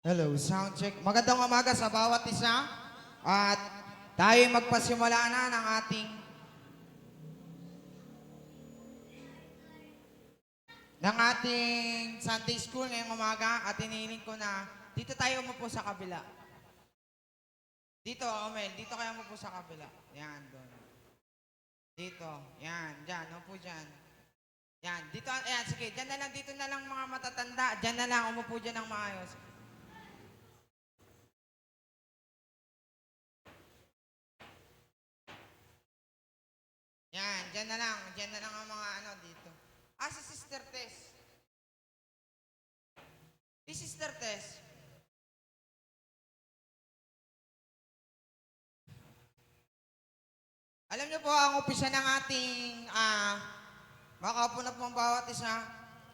Hello, sound check. Magandang umaga sa bawat isa. At tayo magpasimula na ng ating Sunday School ngayong umaga at iniling ko na dito tayo umupo sa kabila. Dito, Omel, dito kayo umupo sa kabila. Yan, doon. Dito, yan, dyan, umupo dyan. Yan, dito, ayan, sige, dyan na lang, dito na lang mga matatanda. Dyan na lang, umupo dyan ng maayos. Yan, dyan na lang ang mga ano dito. Ah, si Sister Tess. Si Sister Tess. Alam niyo po, ang umpisa ng ating, makaupo na po ang bawat isa.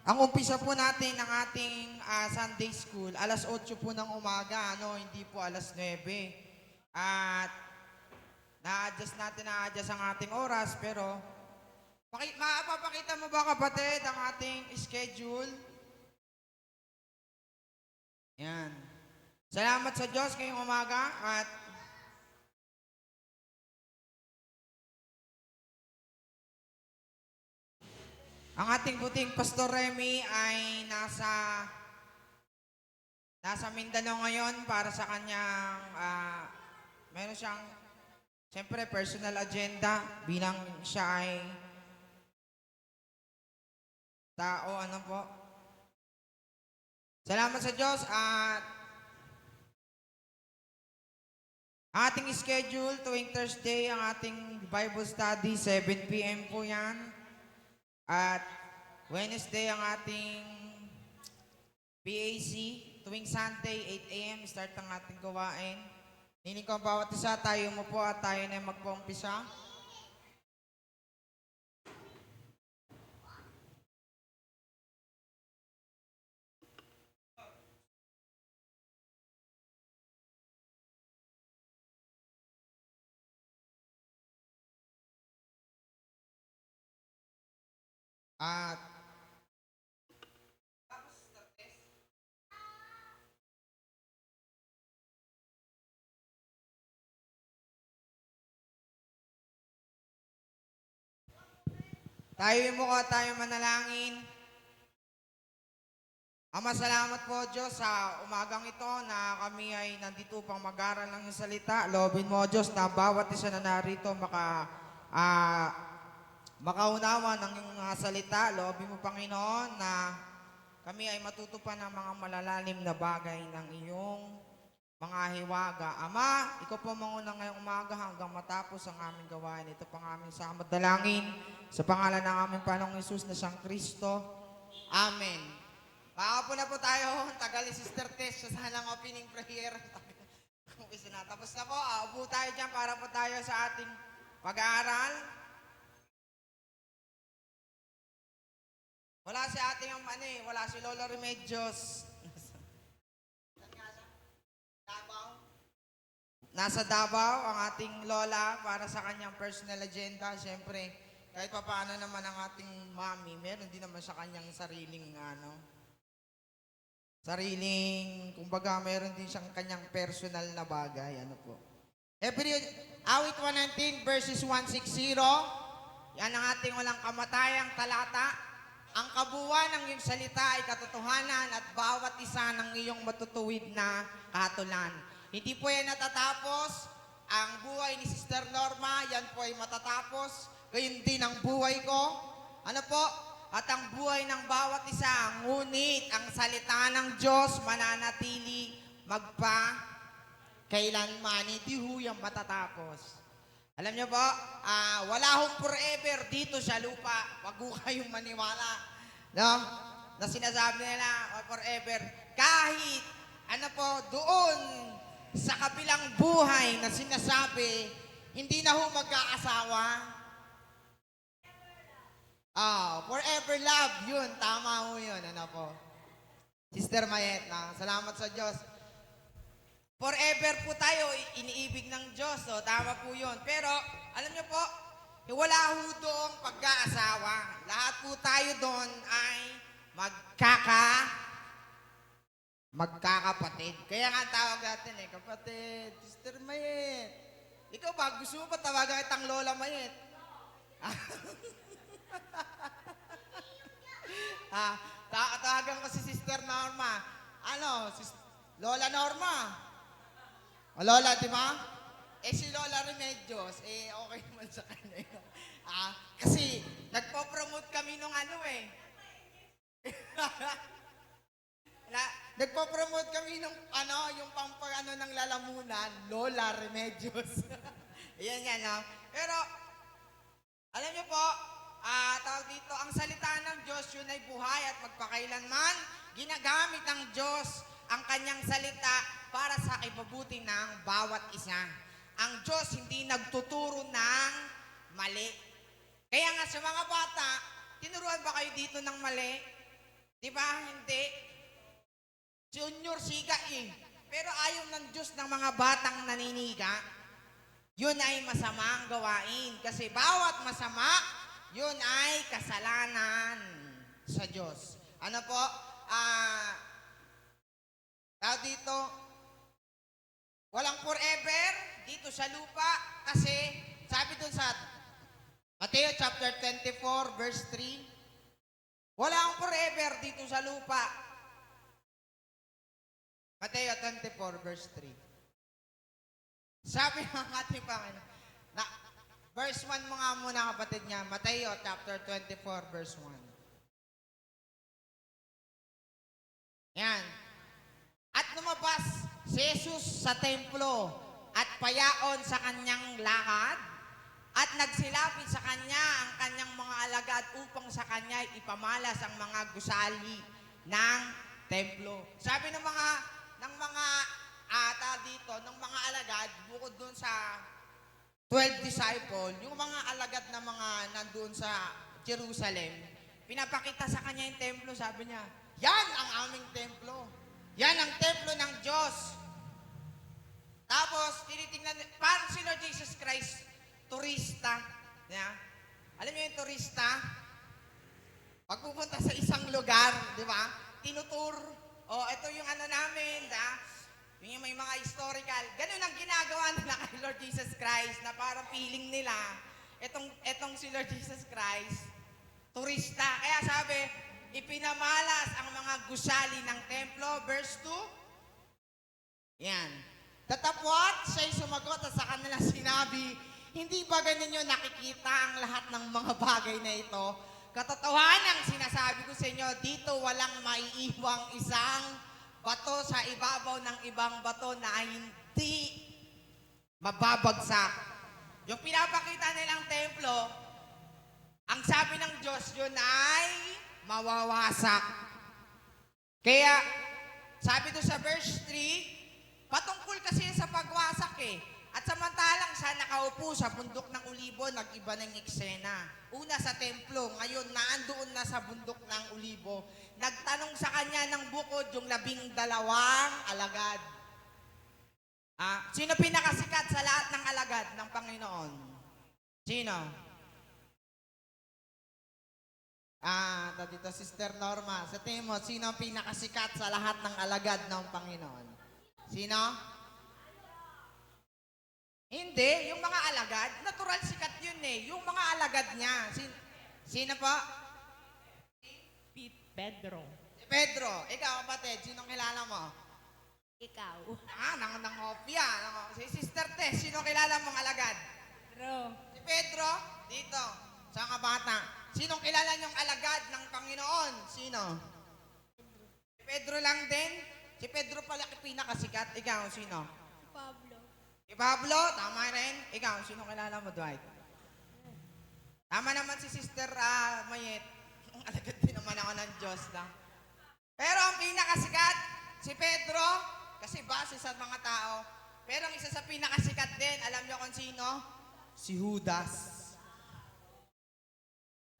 Ang umpisa po natin ng ating Sunday School, alas 8 po ng umaga, ano, hindi po alas 9. At na-adjust ang ating oras, pero mapapakita mo ba kapatid ang ating schedule? Yan. Salamat sa Diyos ngayong umaga at ang ating buting Pastor Remy ay nasa Mindanao ngayon para sa kanyang meron siyang siyempre personal agenda bilang siya ay tao, ano po. Salamat sa Diyos at ating schedule tuwing Thursday ang ating Bible study, 7 p.m. po yan. At Wednesday ang ating PAC, tuwing Sunday, 8 a.m. start ang ating gawain. Hiling ko ang bawat isa, tayo mo po at tayo na magpumpisa. At tayo mo ko at tayo manalangin. Ama, salamat po Diyos sa umagang ito na kami ay nandito upang mag-aral ng iyong salita. Loobin mo Diyos na bawat isa na narito makaunawa ng iyong salita. Loobin mo Panginoon na kami ay matutupan ng mga malalalim na bagay ng iyong mga hiwaga. Ama, ikaw po manguna ngayong umaga hanggang matapos ang aming gawain. Ito pang aming samad dalangin sa pangalan ng aming Panginoong Hesus na Siyang Kristo. Amen. Makakapo na po tayo. Tagal ni Sister Tess. Siya sana ang opening prayer. Umpisa na. Tapos na po. Upo tayo dyan para po tayo sa ating pag-aaral. Wala si ating wala si Lolo Remedios. Nasa Davao ang ating lola para sa kanyang personal agenda. Siyempre, kahit pa paano naman ang ating mami, meron din naman sa kanyang kumbaga meron din siyang kanyang personal na bagay. Ano po? Awit 119 verses 160, yan ang ating walang kamatayang talata. Ang kabuuan ng iyong salita ay katotohanan at bawat isa ng iyong matutuwid na katulan. Hindi po yan natatapos. Ang buhay ni Sister Norma, yan po ay matatapos. Gayon din ang buhay ko. Ano po? At ang buhay ng bawat isa. Ngunit ang salita ng Diyos mananatili kailanman. Hindi ho yan matatapos. Alam niyo po, wala hong forever dito sa lupa. Wag ho kayong maniwala. No? Na sinasabi nila, forever. Kahit, doon sa kabilang buhay na sinasabi, hindi na ho magkaasawa. Forever love, yun. Tama ho yun. Ano po? Sister Mayet, salamat sa Diyos. Forever po tayo, iniibig ng Diyos. So, tama po yun. Pero, alam niyo po, wala ho doong pagkaasawa. Lahat po tayo doon ay Magkakapatid. Kaya nga ang tawag natin eh, kapatid, Sister Mayet. Ikaw ba, gusto mo ba tawagan kitang Lola Mayet? Tawagan ko si Sister Norma. Lola Norma. O Lola, di ba? Si Lola Remedios, okay naman sa kanya yun. Kasi nagpo-promote kami nung nagpo-promote kami nung yung ng lalamunan, Lola Remedios. Ayan yan, no? Pero, alam niyo po, tawag dito, ang salita ng Diyos, yun ay buhay at magpakailanman. Ginagamit ng Diyos ang kanyang salita para sa ibabuti ng bawat isa. Ang Diyos hindi nagtuturo ng mali. Kaya nga sa mga bata, tinuruan ba kayo dito ng mali? Di ba? Hindi. Junior siga eh. Pero ayaw ng Diyos ng mga batang naniniga, yun ay masamang gawain. Kasi bawat masama, yun ay kasalanan sa Diyos. Ano po? Tao dito, walang forever dito sa lupa. Kasi sabi dun sa Mateo chapter 24 verse 3, walang forever dito sa lupa. Mateo 24 verse 3. Sabi ng ating Panginoon, verse 1 mo nga muna kapatid niya, Mateo chapter 24 verse 1. Yan. At lumabas si Jesus sa templo at payaon sa kanyang lakad at nagsilapit sa kanya ang kanyang mga alagad upang sa kanya ipamalas ang mga gusali ng templo. Sabi ng mga ng mga alagad, bukod dun sa 12 disciple, yung mga alagad na mga nandoon sa Jerusalem, pinapakita sa kanya yung templo, sabi niya, yan ang aming templo. Yan ang templo ng Diyos. Tapos, tinitingnan, parang si Lord Jesus Christ, turista. Yeah. Alam niyo yung turista? Pag pupunta sa isang lugar, di ba? Tinutur. Ito yung namin, yung may mga historical. Ganun ang ginagawa nila kay Lord Jesus Christ na parang feeling nila, etong si Lord Jesus Christ, turista. Kaya sabi, ipinamalas ang mga gusali ng templo. Verse 2. Yan. Tatapwat, siya'y sumagot at sa kanila sinabi, hindi ba ninyo nakikita ang lahat ng mga bagay na ito? Katotohanan ang sinasabi ko sa inyo, dito walang maiiwang isang bato sa ibabaw ng ibang bato na hindi mababagsak. Yung pinapakita nilang templo, ang sabi ng Diyos, yun ay mawawasak. Kaya, sabi doon sa verse 3, patungkol kasi sa pagwasak eh. At samantalang siya nakaupo sa bundok ng Ulibo, nag-iba ng eksena. Una sa templo, ngayon naandoon na sa bundok ng Ulibo. Nagtanong sa kanya ng bukod yung 12 alagad. Sino pinakasikat sa lahat ng alagad ng Panginoon? Sino? Dito Sister Norma, sa tingin mo, sino ang pinakasikat sa lahat ng alagad ng Panginoon? Sino? Hindi, yung mga alagad, natural sikat yun eh. Yung mga alagad niya. Sino po? Pedro. Si Pedro. Ikaw, kapatid, sinong kilala mo? Ikaw. Nangopya. Si Sister Tess, sino kilala mong alagad? Pedro. Si Pedro, dito, sa mga bata. Sinong kilala niyong alagad ng Panginoon? Sino? Si Pedro lang din? Si Pedro pala pinakasikat. Ikaw, sino? Pablo. Si Pablo, tama rin. Ikaw, sino kilala mo, Dwight? Tama naman si Sister Mayet. Alagad din naman ako ng Diyos lang. Pero ang pinakasikat, si Pedro, kasi base sa mga tao. Pero ang isa sa pinakasikat din, alam niyo kung sino? Si Judas.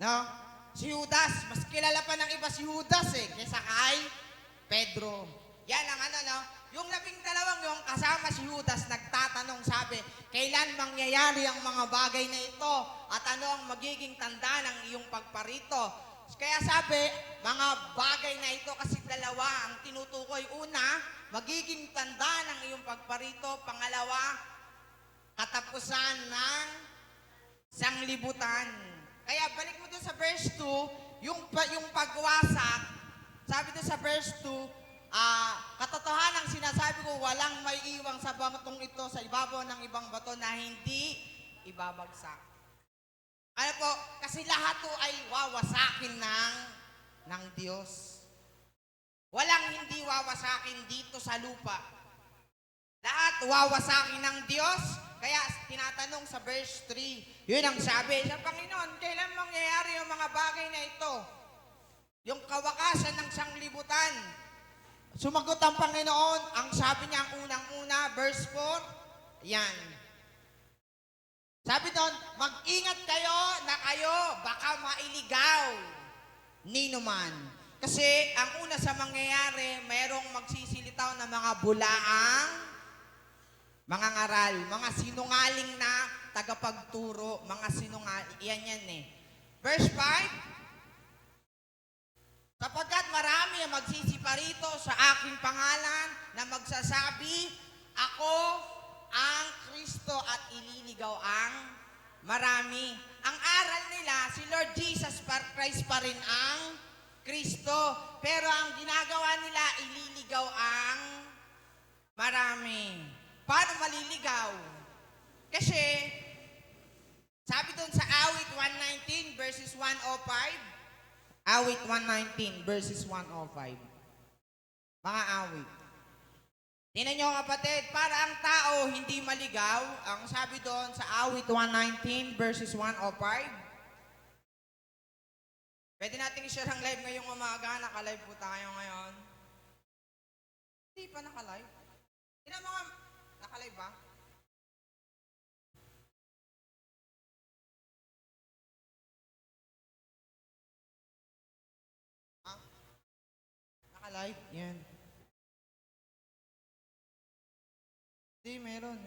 No? Si Judas, mas kilala pa ng iba si Judas kaysa kay Pedro. Yan ang no? Yung 12 yung kasama si Judas, nagtatanong, sabi, kailan mangyayari ang mga bagay na ito? At ano ang magiging tanda ng iyong pagparito? Kaya sabi, mga bagay na ito kasi dalawa ang tinutukoy. Una, magiging tanda ng iyong pagparito. Pangalawa, katapusan ng sanglibutan. Kaya balik mo doon sa verse 2, yung pagwasak, sabi doon sa verse 2, katotohanan ang sinasabi ko, walang may iwang sa batong ito sa ibabaw ng ibang bato na hindi ibabagsak. Ano po, kasi lahat to ay wawasakin ng Diyos. Walang hindi wawasakin dito sa lupa. Lahat wawasakin ng Diyos. Kaya tinatanong sa verse 3, yun ang sabi sa Panginoon, kailan mangyayari yung mga bagay na ito? Yung kawakasan ng sanglibutan. Sumagot ang Panginoon, ang sabi niya ang unang-una, verse 4, yan. Sabi doon, mag-ingat kayo na kayo baka mailigaw ninuman. Kasi ang una sa mangyayari, mayroong magsisilitaw na mga bulaang, mga ngaral, mga sinungaling na tagapagturo, mga sinungaling, yan eh. Verse 5, sapagkat marami ang magsisiparito sa aking pangalan na magsasabi, ako ang Kristo at ililigaw ang marami. Ang aral nila, si Lord Jesus Christ pa rin ang Kristo. Pero ang ginagawa nila, ililigaw ang marami. Paano maliligaw? Kasi, sabi doon sa awit 119 verses 105, awit 119 verses 105. Mga awit. Tingnan nyo kapatid, para ang tao hindi maligaw, ang sabi doon sa awit 119 verses 105, pwede natin i-share ang live ngayong umaga, naka-live po tayo ngayon. Hindi pa naka-live. Tingnan mga, naka-live ba? Ha? Naka-live? Yan. Hindi, meron.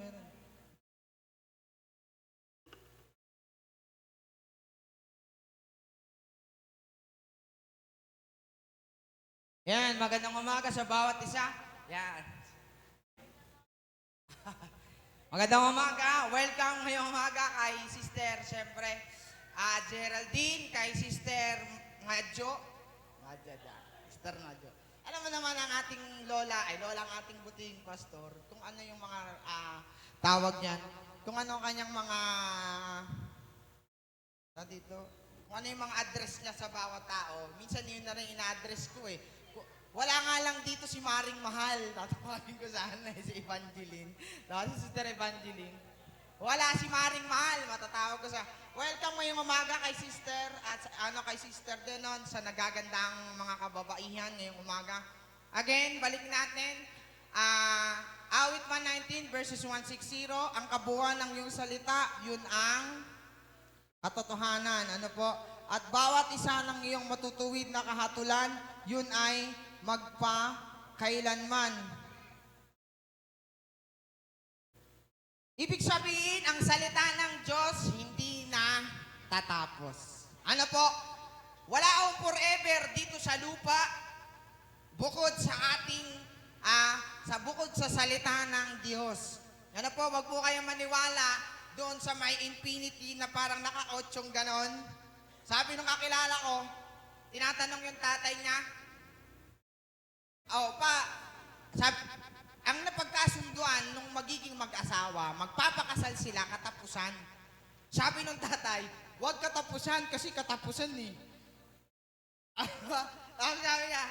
Yan, magandang umaga sa bawat isa. Yan. Magandang umaga. Welcome ngayong umaga kay Sister, siyempre, Geraldine, kay Sister Nadjo. Sister Nadjo. Alam mo naman ang ating lola, lola ang ating buting pastor, kung ano yung mga tawag niyan, kung ano kanyang mga, dito, kung ano yung mga address niya sa bawat tao. Minsan yun na rin ina-address ko eh. Wala nga lang dito si Maring Mahal. Tatawagin ko sana si Evangeline. Si Sister Evangeline. Wala si Maring Mahal. Matatawag ko sa, welcome ngayong umaga kay Sister at kay Sister Denon sa nagagandang mga kababaihan ngayong umaga. Again, balik natin. Awit 119 verses 160, ang kabuuan ng iyong salita, yun ang katotohanan. Ano po? At bawat isa ng iyong matutuwid na kahatulan, yun ay magpa-kailanman. Ibig sabihin, ang salita ng Diyos hindi na tatapos. Ano po? Wala akong forever dito sa lupa bukod sa ating, bukod sa salita ng Diyos. Ano po, wag po kayong maniwala doon sa may infinity na parang naka-8 ganon. Sabi nung kakilala ko, tinatanong yung tatay niya, sabi, ang napagkasunduan nung magiging mag-asawa, magpapakasal sila katapusan. Sabi nung tatay, huwag katapusan kasi katapusan eh. Ang sabi niya,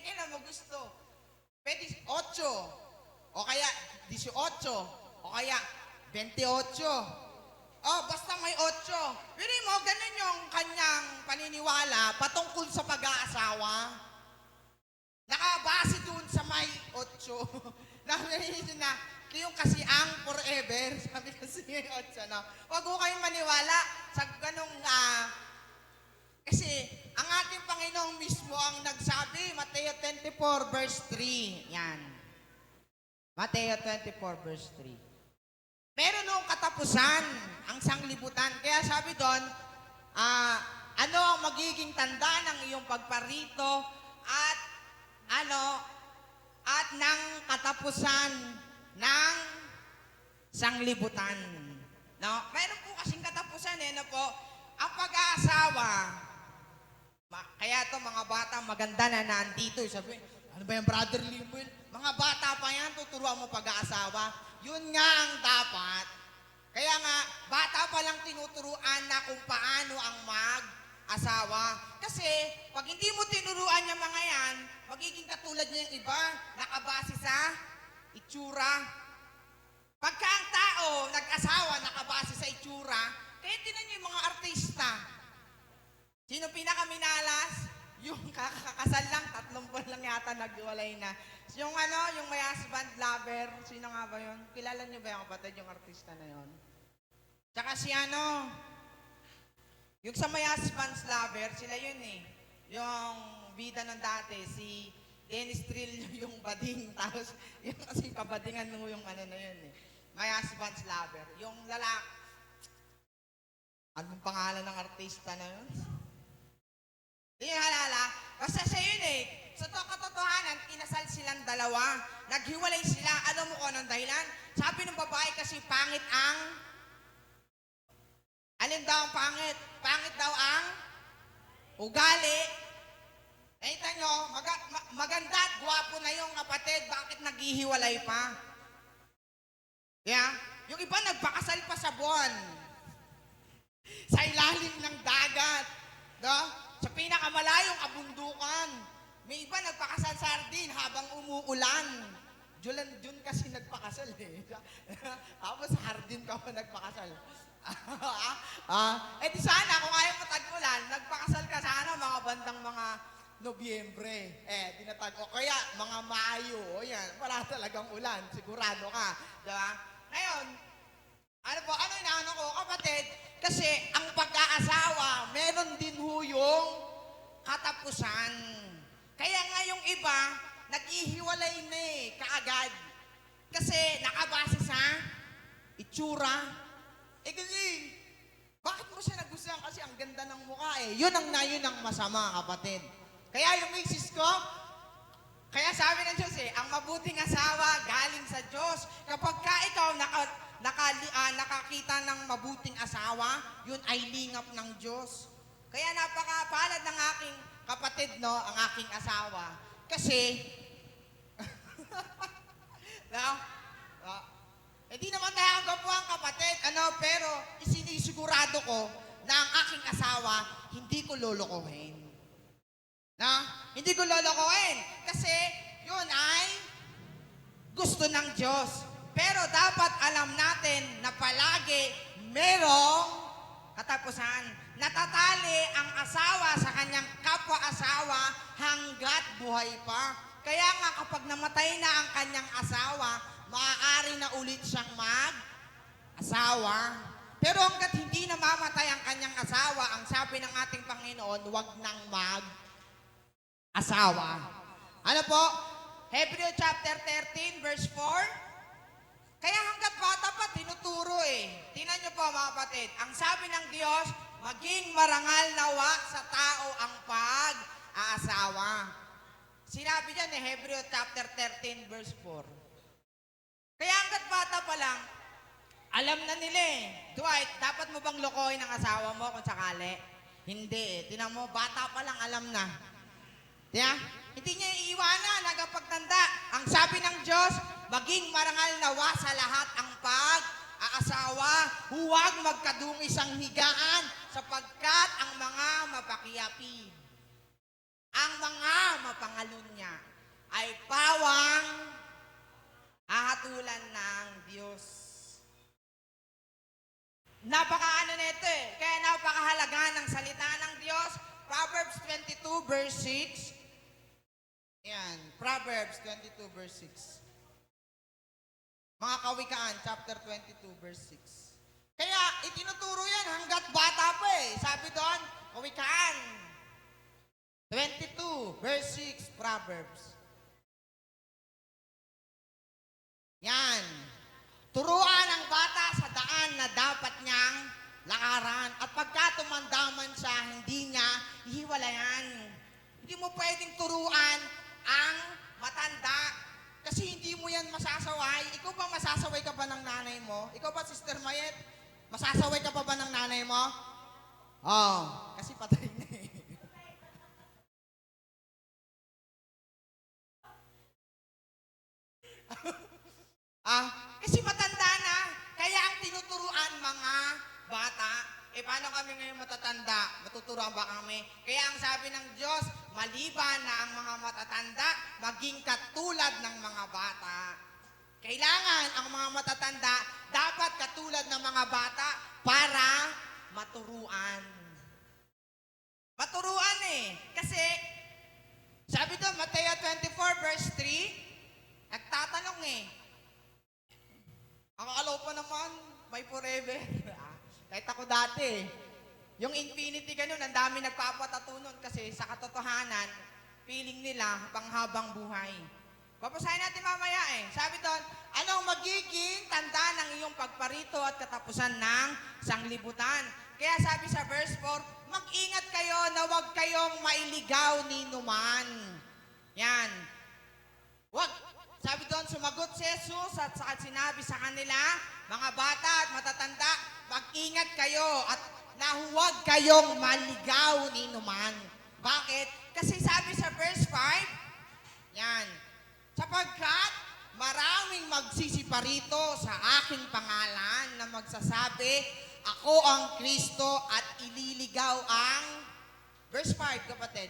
kailan mo gusto? Pwede 8, o kaya 18, o kaya 28. Basta may 8. Pero mo, ganun yung kanyang paniniwala patungkol sa pag-aasawa. Nakabase doon sa may 8. Nakalimutan na, yung kasi ang forever. Sabi kasi yung 8, no? Huwag ko kayong maniwala sa ganong, kasi ang ating Panginoong mismo ang nagsabi, Mateo 24 verse 3. Yan. Mateo 24 verse 3. Meron nung katapusan ang sanglibutan. Kaya sabi doon, ano ang magiging tanda ng iyong pagparito at at ng katapusan ng sanglibutan. No? Mayroon po kasing katapusan ano po, ang pag-aasawa. Kaya to mga bata maganda na nandito. Sabi, ano ba yung brother Limuel? Mga bata pa yan, tuturuan mo pag-aasawa. Yun nga ang dapat. Kaya nga, bata pa lang tinuturuan na kung paano ang mag-asawa. Kasi, pag hindi mo tinuruan yung mga yan, magiging katulad niya yung iba, nakabase sa itsura. Pagka ang tao, nag-asawa, nakabase sa itsura, kaya tinan niyo yung mga artista. Sino pinakaminalas? Yung kakakasal lang, 3 buwan lang yata naghiwalay na. Yung yung may husband lover, sino nga ba yun? Kilala niyo ba yung kapatid, yung artista na yun? Tsaka si yung sa may husband lover, sila yun eh. Yung bida ng dati, si Dennis Trillo yung bading, tapos yung kasi kabadingan mo yung na yun eh. May husband lover. Yung lalaki, anong pangalan ng artista na yun? Hindi nyo halala. Basta siya yun eh. Sa katotohanan, kinasal silang dalawa. Naghiwalay sila. Alam mo kung anong dahilan? Sabi ng babae kasi pangit ang... Alin daw ang pangit? Pangit daw ang ugali. Nakita nyo, maganda at gwapo na yung kapatid. Bakit naghihiwalay pa? Yeah? Yung iba nagpakasal pa sa buwan. Sa ilalim ng dagat. No? Sa pinakamalayong kabundukan. May iba nagpakasal sa hardin habang umuulan. Jun kasi nagpakasal eh. Tapos sa hardin ka pa nagpakasal. Di sana kung ayaw mo tag-ulan, nagpakasal ka sana mga bandang mga Nobyembre. Tinatag o kaya mga Mayo. O yan, wala talagang ulan. Sigurado ka. Diba? Ngayon, ano inaano ko, kapatid? Kasi ang pag-aasawa, meron din yung katapusan. Kaya nga yung iba, naghihiwalay na kaagad. Kasi nakabase sa itsura. Kasi, bakit mo siya nagustuhan? Kasi ang ganda ng mukha eh. Yun ang masama, kapatid. Kaya yung misis ko, kaya sabi ng Diyos ang mabuting asawa galing sa Diyos. Kapag ka ikaw nakakita ng mabuting asawa, yun ay lingap ng Diyos. Kaya napakapalad ng aking kapatid, no, ang aking asawa. Kasi, no? Hindi naman tayo ang gapuang kapatid, pero isinisigurado ko na ang aking asawa, hindi ko lolokohin. Na? Hindi ko lolokohin. Kasi, yun ay gusto ng Diyos. Pero dapat alam natin na palagi merong katapusan. Natatali ang asawa sa kanyang kapwa-asawa hanggat buhay pa. Kaya nga kapag namatay na ang kanyang asawa, maaari na ulit siyang mag-asawa. Pero hanggat hindi namamatay ang kanyang asawa, ang sabi ng ating Panginoon, huwag nang mag-asawa. Ano po? Hebrew chapter 13, verse 4. Kaya hanggat bata pa, tinuturo Tingnan niyo po mga kapatid, ang sabi ng Diyos, maging marangal nawa sa tao ang pag-aasawa. Sinabi dyan Hebrew chapter 13, verse 4. Kaya hanggat bata pa lang, alam na nila Dwight, dapat mo bang lokohin ang asawa mo kung sakali? Hindi Tinan mo, bata pa lang alam na. Yeah? Hindi niya iiwanan hanggang pagtanda. Ang sabi ng Diyos, maging marangal nawa sa lahat ang pag-aasawa. Huwag magkadungis ang higaan sapagkat ang mga mapakiapi, ang mga mapangalunya ay pawang hahatulan ng Diyos. Napakaano nito Kaya napakahalaga ng salita ng Diyos. Proverbs 22 verse 6. Yan, Proverbs 22 verse 6. Mga Kawikaan, chapter 22 verse 6. Kaya itinuturo yan hanggat bata pa Sabi doon, Kawikaan 22 verse 6, Proverbs. Yan. Turuan ang bata sa daan na dapat niyang lakaran. At pagka tumandaman siya, hindi yan. Hindi mo pwedeng turuan ang matanda. Kasi hindi mo yan masasaway. Ikaw ba masasaway ka ba ng nanay mo? Ikaw ba, Sister Mayet? Masasaway ka pa ba ng nanay mo? Oo. Kasi patay na eh. Kasi matanda na. Kaya ang tinuturuan mga bata, paano kami ngayon matatanda? Matuturuan ba kami? Kaya ang sabi ng Diyos, maliban na ang mga matatanda, maging katulad ng mga bata. Kailangan ang mga matatanda, dapat katulad ng mga bata para maturuan. Maturuan Kasi, sabi doon, Mateo 24 verse 3, nagtatanong Ang alaw pa naman, may forever. Kahit ako dati. Yung infinity ganun, ang dami nagpapatato nun kasi sa katotohanan, feeling nila panghabang buhay. Babasahin natin mamaya Sabi doon, anong magiging tanda ng iyong pagparito at katapusan ng sanglibutan? Kaya sabi sa verse 4, mag-ingat kayo na huwag kayong mailigaw ni numan. Yan. Wag. Sabi doon, sumagot si Jesus at sinabi sa kanila, mga bata at matatanda, mag-ingat kayo at na huwag kayong maligaw ni numan. Bakit? Kasi sabi sa verse 5, yan, sapagkat maraming magsisiparito sa aking pangalan na magsasabi, ako ang Kristo at ililigaw ang, verse 5, kapatid.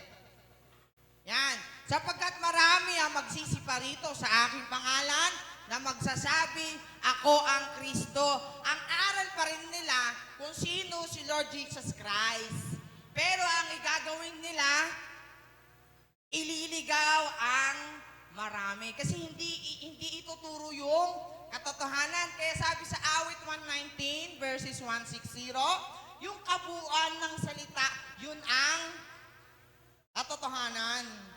Yan. Sapagkat marami ang magsisiparito sa aking pangalan na magsasabi, ako ang Kristo. Ang aral pa rin nila kung sino si Lord Jesus Christ. Pero ang igagawin nila, ililigaw ang marami. Kasi hindi ituturo yung katotohanan. Kaya sabi sa awit 119 verses 160, yung kabuuan ng salita, yun ang katotohanan.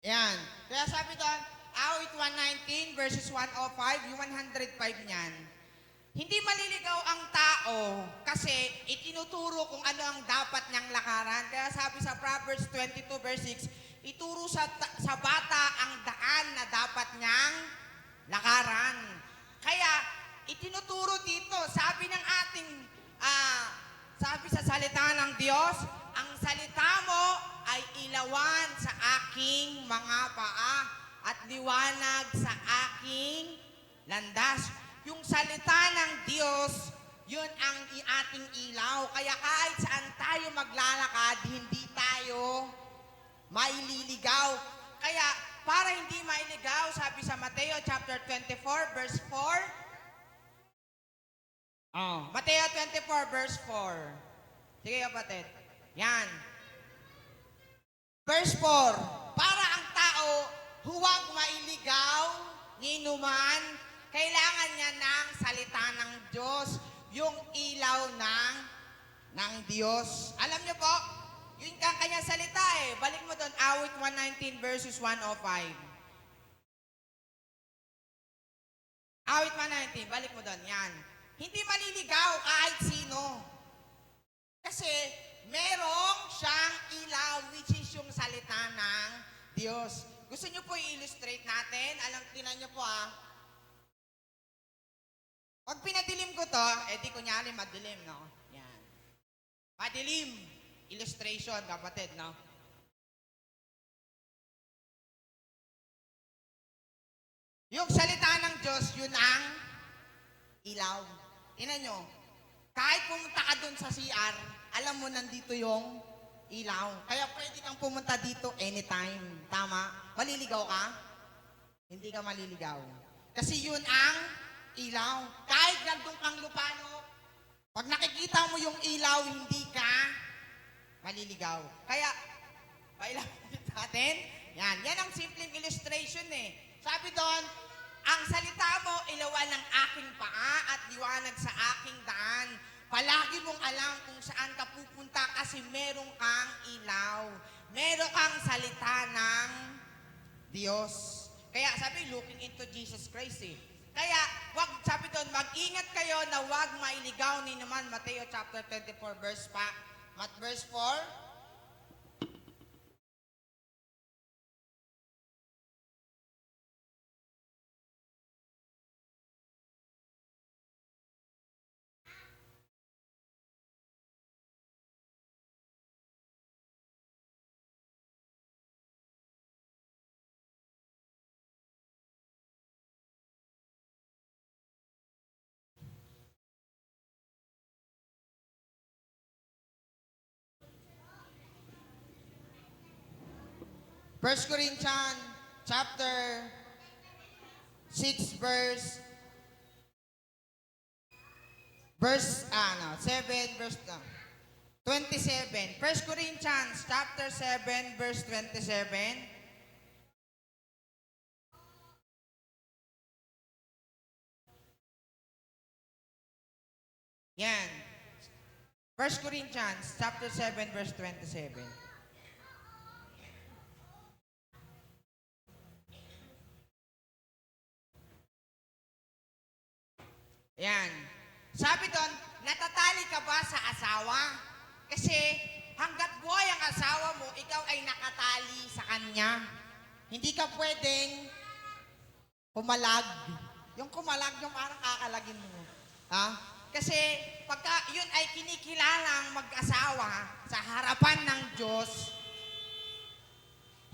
Yan. Kaya sabi doon, awit 119 verses 105, yung 105 niyan. Hindi maliligaw ang tao kasi itinuturo kung ano ang dapat niyang lakaran. Kaya sabi sa Proverbs 22 verse 6, ituro sa bata ang daan na dapat niyang lakaran. Kaya itinuturo dito, sabi ng ating, sabi sa salita ng Diyos, ang salita mo ay ilawan sa aking mga paa at liwanag sa aking landas. Yung salita ng Diyos, yun ang ating ilaw. Kaya kahit saan tayo maglalakad, hindi tayo maililigaw. Kaya para hindi mailigaw, sabi sa Mateo chapter 24 verse 4. Mateo 24 verse 4. Sige kapatid. Yan. Verse 4, para ang tao huwag mailigaw ni numan, kailangan niya ng salita ng Diyos, yung ilaw ng Diyos. Alam niyo po, yun ang kanyang salita Balik mo doon, awit 119 verses 105. Awit 119, balik mo doon, yan. Hindi maliligaw kahit sino. Kasi merong siyang ilaw, which is yung salita ng Diyos. Gusto niyo po i-illustrate natin? Tinan niyo po Pag pinadilim ko to, di kunyari madilim, no? Yan. Madilim. Illustration, kapatid, no? Yung salita ng Diyos, yun ang ilaw. Tingnan nyo, kahit pumunta ka dun sa CR, alam mo nandito yung ilaw. Kaya pwede kang pumunta dito anytime. Tama? Maliligaw ka? Hindi ka maliligaw. Kasi yun ang ilaw. Kahit nandun kang Lupano, Pag nakikita mo yung ilaw, hindi ka maliligaw. Kaya, pailapit natin. Yan ang simpleng illustration eh. Sabi doon, ang salita mo, ilawan ng aking paa at liwanag sa aking daan. Palagi mong alam kung saan ka pupunta kasi meron kang ilaw. Meron kang salita ng Diyos. Kaya sabi, looking into Jesus Christ eh. Kaya, sabi doon, mag-ingat kayo na wag mailigaw ni naman Mateo chapter 24 verse 4. First Corinthians chapter 6 7 verse 27. First Corinthians chapter 7 verse 27. Yan. First Corinthians chapter 7 verse 27. Yan. Sabi doon, natatali ka ba sa asawa? Kasi hanggat buhay ang asawa mo, ikaw ay nakatali sa kanya. Hindi ka pwedeng kumalag. Yung kumalag, yung parang kakalagin mo. Ha? Kasi pagka yun ay kinikilalang mag-asawa sa harapan ng Diyos,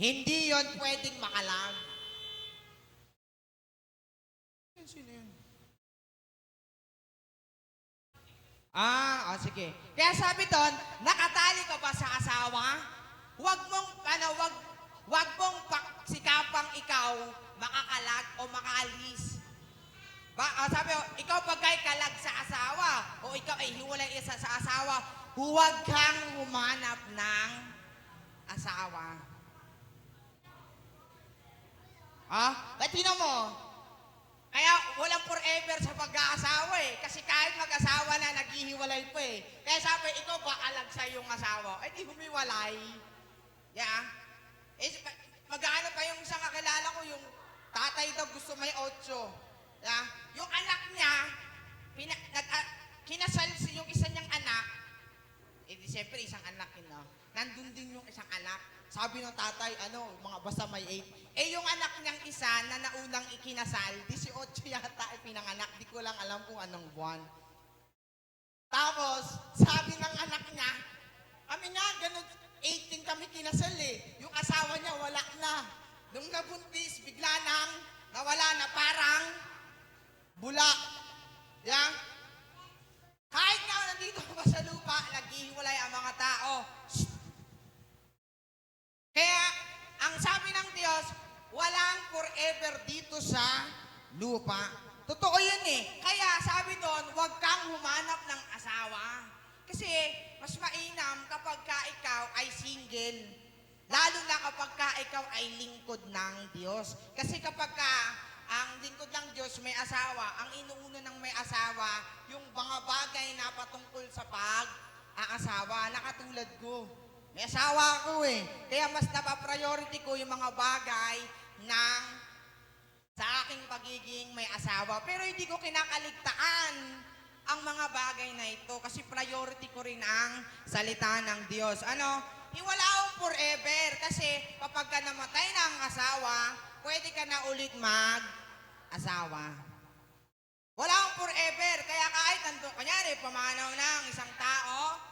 hindi yun pwedeng makalag. Sino yun? Sige. Kaya sabi doon, nakatali ka ba sa asawa? Huwag mong sikapang ikaw makakalag o makaalis. Sabi, ikaw pagkay kalag sa asawa o ikaw ay hiwalay isa sa asawa, huwag kang humanap ng asawa. Latino mo, kaya walang forever sa pag-aasawa eh. Kasi kahit mag-asawa na, naghihiwalay pa eh. Kaya sabi, ikaw ba alag sa iyong asawa? Eh di humiwalay. Yeah. Mag-ano pa yung isang kakilala ko, yung tatay daw gusto may 8. Yeah. Yung anak niya, kinasal yung isa niyang anak. Eh di siyempre isang anak yun, no? Nandun din yung isang anak. Sabi ng tatay, mga basta may 8. Eh, yung anak niyang isa na naunang ikinasal, 18 yata ay pinanganak. Di ko lang alam kung anong buwan. Tapos, sabi ng anak niya, kami nga, ganun, 18 kami kinasal eh. Yung asawa niya, wala na. Nung nabuntis, bigla nang nawala na parang bula. Yan. Kahit nga nandito pa sa lupa, naghihiwalay ang mga tao. Kaya, ang sabi ng Diyos, walang forever dito sa lupa. Totoo yun eh. Kaya sabi doon, huwag kang humanap ng asawa. Kasi mas mainam kapag ka ikaw ay single. Lalo na kapag ka ikaw ay lingkod ng Diyos. Kasi kapag ka ang lingkod ng Diyos may asawa, ang inuuna ng may asawa, yung mga bagay na patungkol sa pag-aasawa, nakatulad ko. May asawa ako eh. Kaya mas napapriority ko yung mga bagay ng sa aking pagiging may asawa. Pero hindi ko kinakaligtaan ang mga bagay na ito kasi priority ko rin ang salita ng Diyos. Hiwala akong forever kasi kapag ka namatay na ang asawa, pwede ka na ulit mag-asawa. Wala akong forever. Kaya kahit kanyari, pamanaw na ang isang tao,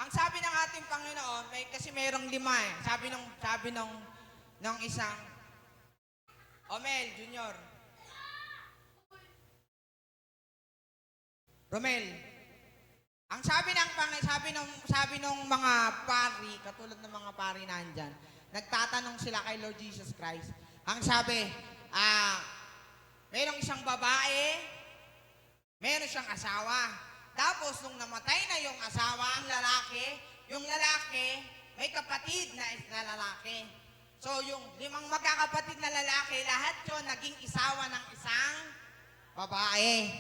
ang sabi ng ating Panginoon, kasi mayroong 5 eh. Sabi nung isang Omel Junior. Romel. Ang sabi ng mga pari, katulad ng mga pari nandyan, nagtatanong sila kay Lord Jesus Christ. Ang sabi, mayroong isang babae, meron siyang asawa. Tapos, nung namatay na yung asawa, ang lalaki, yung lalaki, may kapatid na lalaki. So, yung 5 magkakapatid na lalaki, lahat yun naging isawa ng isang babae.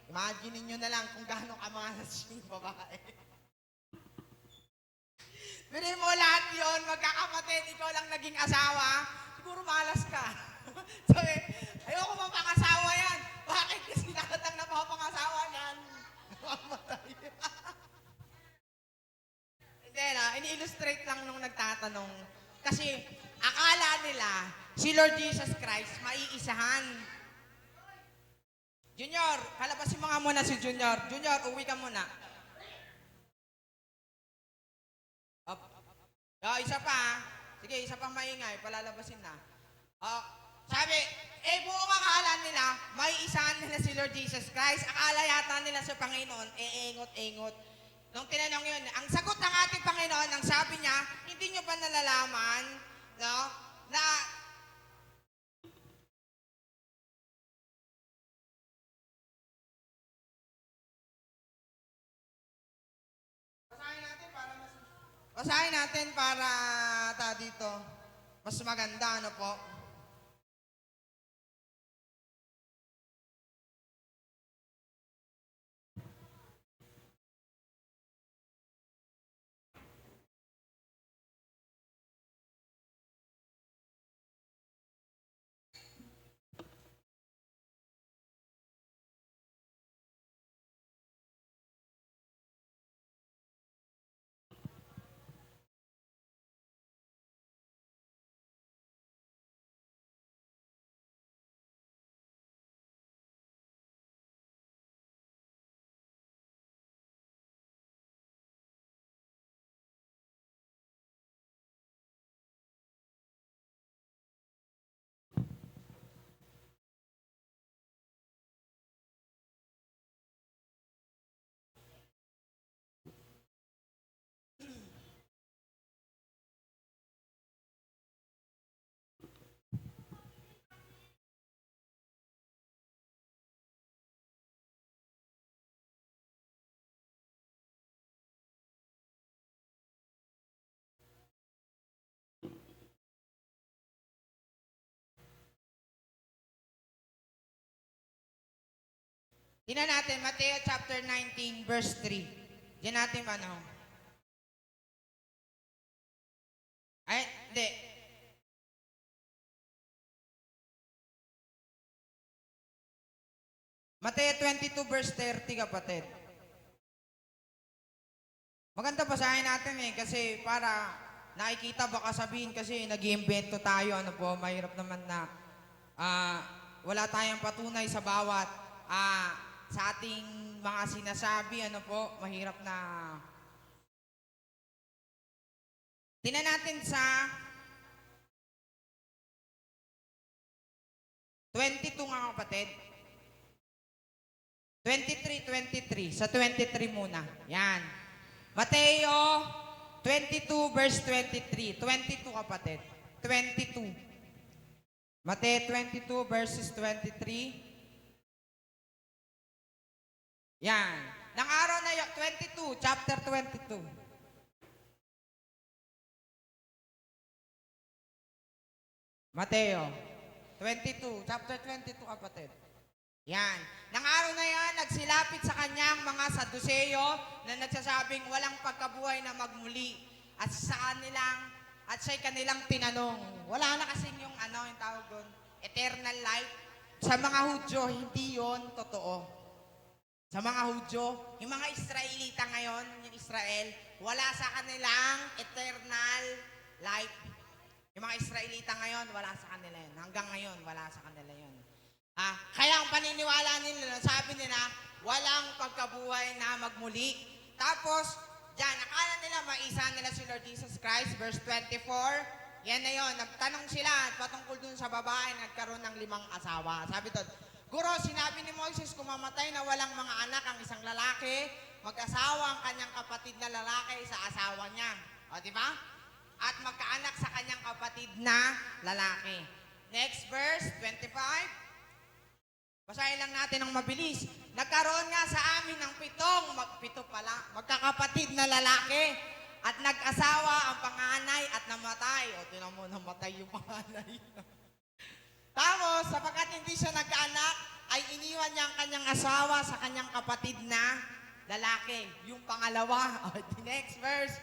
Imagine niyo na lang kung gaano kamalas yung babae. Pero mo lahat yun, magkakapatid, ikaw lang naging asawa, siguro malas ka. So, ayoko mapangasawa yan. Bakit? Kasi lahat ang napapangasawa niyan. Mamatay. Hindi na, ini-illustrate lang nung nagtatanong. Kasi akala nila, si Lord Jesus Christ, maiisahan. Junior, kalabasin mo nga muna si Junior. Junior, uwi ka muna. Up. Isa pa. Sige, isa pang maingay. Palalabasin na. Sabi, buong akala nila, may isahan nila si Lord Jesus Christ. Akala yata nila sa Panginoon, engot-engot. Nung tinanong yun, ang sagot ng ating Panginoon, ang sabi niya, hindi nyo ba nalalaman, no, na basahin natin para dito. Mas maganda, ano po? Tingnan natin, Mateo chapter 19, verse 3. Diyan natin ano. Ay, hindi. Mateo 22, verse 30, kapatid. Maganda basahin natin kasi para nakikita baka sabihin kasi nag-iimbento tayo, ano po, mahirap naman na wala tayong patunay sa bawat sa ating mga sinasabi, ano po, mahirap na. Tingnan natin sa 22 nga kapatid. 23. Sa 23 muna. Yan. Mateo 22 verse 23. 22 kapatid. 22. Mateo 22 verses 23. Yan. Nang araw na yun, 22, chapter 22. Mateo 22, chapter 22 kapatid. Yan. Nang araw na yan, nagsilapit sa kanyang mga Saduseyo na nagsasabing walang pagkabuhay na magmuli. At siya'y kanilang tinanong. Wala na kasing yung yung tawag doon, eternal life. Sa mga Hudyo, hindi yon totoo. Sa mga Hudyo, yung mga Israelita ngayon, yung Israel, wala sa kanilang eternal life. Yung mga Israelita ngayon, wala sa kanila yun. Hanggang ngayon, wala sa kanila yun. Kaya ang paniniwala nila, sabi nila, walang pagkabuhay na magmuli. Tapos, dyan, akala nila maisa nila si Lord Jesus Christ, verse 24, yan na yun, nagtanong sila patungkol dun sa babae, nagkaroon ng 5 asawa. Sabi doon, Guro, sinabi ni Moises, kung mamatay na walang mga anak ang isang lalaki, mag-asawa ang kanyang kapatid na lalaki sa asawa niya. O, di ba? At magkaanak sa kanyang kapatid na lalaki. Next verse, 25. Basahin lang natin ng mabilis. nagkaroon nga sa amin ng pito pala, magkakapatid na lalaki. At nag-asawa ang panganay at namatay. O, tinan mo, namatay yung panganay. Tapos, sapagkat hindi siya nagkaanak, ay iniwan niya ang kanyang asawa sa kanyang kapatid na lalaki. Yung pangalawa. O, the next verse.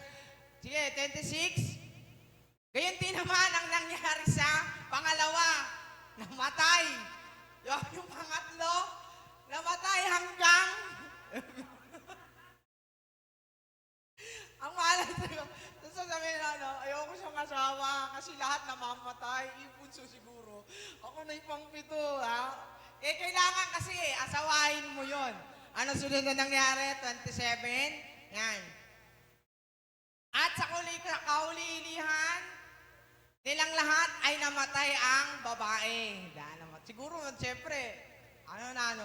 Sige, 26. Gayon din naman ang nangyari sa pangalawa. Namatay. Yung pangatlo, namatay hanggang... Ang malas ko. Tapos sasabihin ayoko siyang asawa kasi lahat namamatay. Ipunso siguro. Ako na yung pangpito, ha? Kailangan kasi, asawahin mo yon. Ano sunod na nangyari? 27? Yan. At sa kaulilihan, nilang lahat ay namatay ang babae. Siguro, siyempre,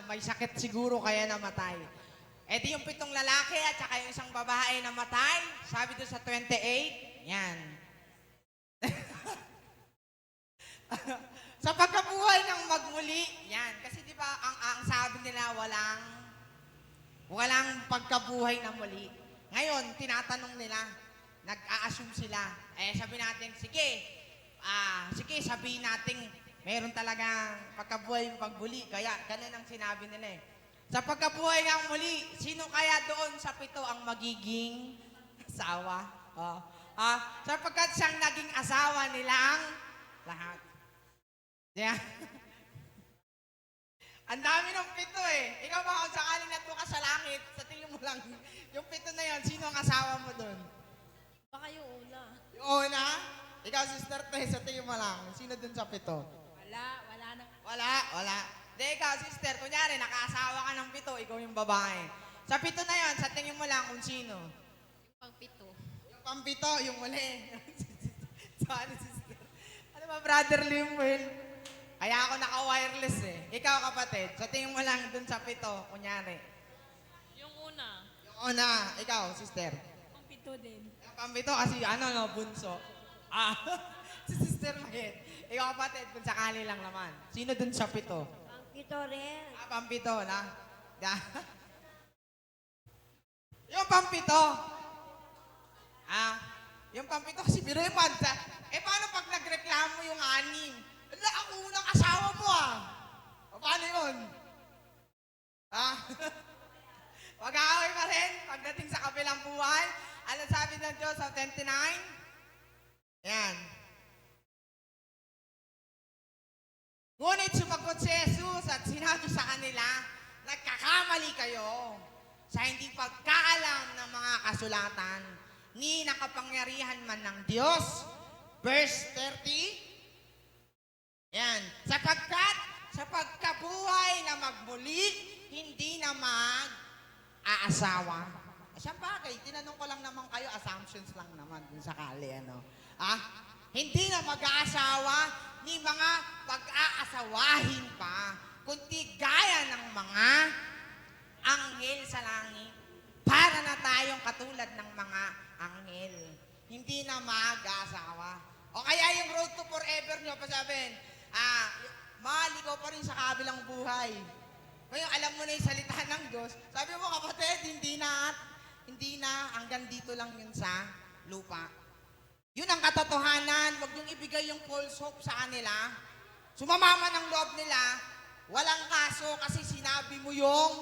may sakit siguro kaya namatay. Eh di yung 7 lalaki at saka yung isang babae na matay, sabi doon sa 28, yan. Sa pagkabuhay ng magmuli, yan. Kasi di ba ang sabi nila walang pagkabuhay na muli. Ngayon, tinatanong nila, nag-a-assume sila. Eh sabi natin, sige, sabihin natin, meron talagang pagkabuhay yung pagbuli. Kaya ganun ang sinabi nila eh. Sa pagkabuhay ng muli, sino kaya doon sa 7 ang magiging asawa? Sapagkat siyang naging asawa nilang lahat. Yeah. Ang dami ng 7 eh. Ikaw ba kung sakaling nato ka sa langit, sa tingin mo lang, yung 7 na yon, sino ang asawa mo doon? Baka yung una. Yung una? Ikaw, Sister Tess, sa tingin mo lang, sino doon sa 7? Wala na. Wala. De, ikaw, sister, kunyari, nakaasawa ka ng 7, ikaw yung babae. Sa 7 na yon, sa tingin mo lang kung sino? Yung pang-7. Yung pang-7, yung uli. Sorry, sister. Ano ba, Brother Limuel? Kaya ako naka-wireless eh. Ikaw, kapatid, sa tingin mo lang dun sa 7, kunyari. Yung una. Yung una, ikaw, sister. Pang-7 din. Yung pang-7 kasi, bunso. Si Sister Mahit. Ikaw, kapatid, kung sakali lang naman. Sino dun sa 7? Pang-7 rin. Pang-7 na. Yung pang-7. Yung pang-7 si Bireman. Paano pag nagreklamo yung 6? Ako unang asawa mo Paano yun? Mag-aaway pa rin pagdating sa kabilang buhay. Ano sabi ng Diyos sa 29? Yan. Ngunit sumagot si Jesus at sinabi sa kanila, nagkakamali kayo sa hindi pagkaalam ng mga kasulatan ni nakapangyarihan man ng Diyos. Verse 30. Yan. Sapagkat sa pagkabuhay na magmuli, hindi na mag-aasawa. Siyang bagay, tinanong ko lang naman kayo, assumptions lang naman dun sakali, hindi na mag-aasawa, ni mga pag-aasawahin pa, kundi gaya ng mga anghel sa langit. Para na tayong katulad ng mga anghel. Hindi na mag-aasawa. O kaya yung road to forever nyo, pasabihin, maligaw pa rin sa kabilang buhay. Ngayon, alam mo na yung salita ng Diyos. Sabi mo, kapatid, hindi na, hanggang dito lang yun sa lupa. Yun ang katotohanan. Huwag niyong ibigay yung false hope sa kanila. Sumamama ng loob nila, walang kaso kasi sinabi mo yung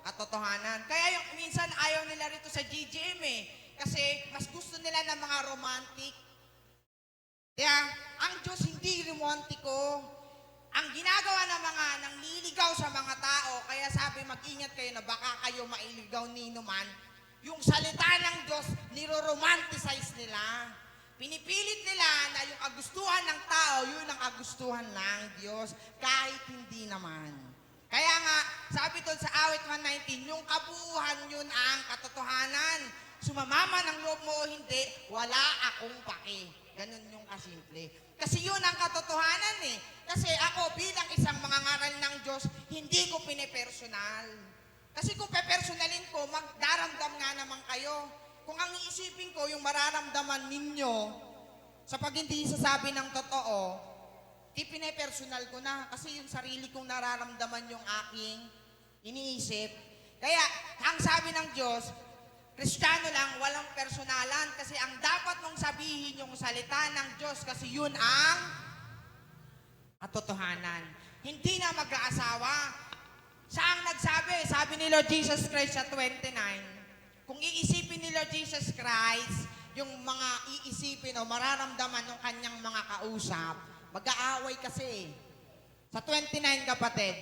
katotohanan. Kaya yung minsan ayaw nila rito sa GGM kasi mas gusto nila ng mga romantic. Kaya ang Diyos hindi romantiko. Ang ginagawa ng mga nangliligaw sa mga tao, kaya sabi mag-ingat kayo na baka kayo mailigaw ninuman, yung salita ng Diyos, niro-romanticize nila. Pinipilit nila na yung kagustuhan ng tao, yun ang kagustuhan ng Diyos, kahit hindi naman. Kaya nga, sabi doon sa awit 119, yung kabuuhan yun ang katotohanan. Sumamama ng loob mo o hindi, wala akong pake. Ganun yung kasimple. Kasi yun ang katotohanan Kasi ako bilang isang mga ngaral ng Diyos, hindi ko pinipersonal. Kasi kung pepersonalin ko, magdaramdam nga naman kayo. Kung ang iisipin ko, yung mararamdaman ninyo, sa pag hindi sasabi ng totoo, di pinipersonal ko na. Kasi yung sarili kong nararamdaman yung aking iniisip. Kaya, ang sabi ng Diyos, Kristiyano lang, walang personalan. Kasi ang dapat mong sabihin yung salita ng Diyos kasi yun ang katotohanan. Hindi na mag-aasawa. Saan nagsabi? Sabi ni Lord Jesus Christ sa 29, kung iisipin ni Lord Jesus Christ, yung mga iisipin o mararamdaman ng kanyang mga kausap, mag-aaway kasi. Sa 29, kapatid.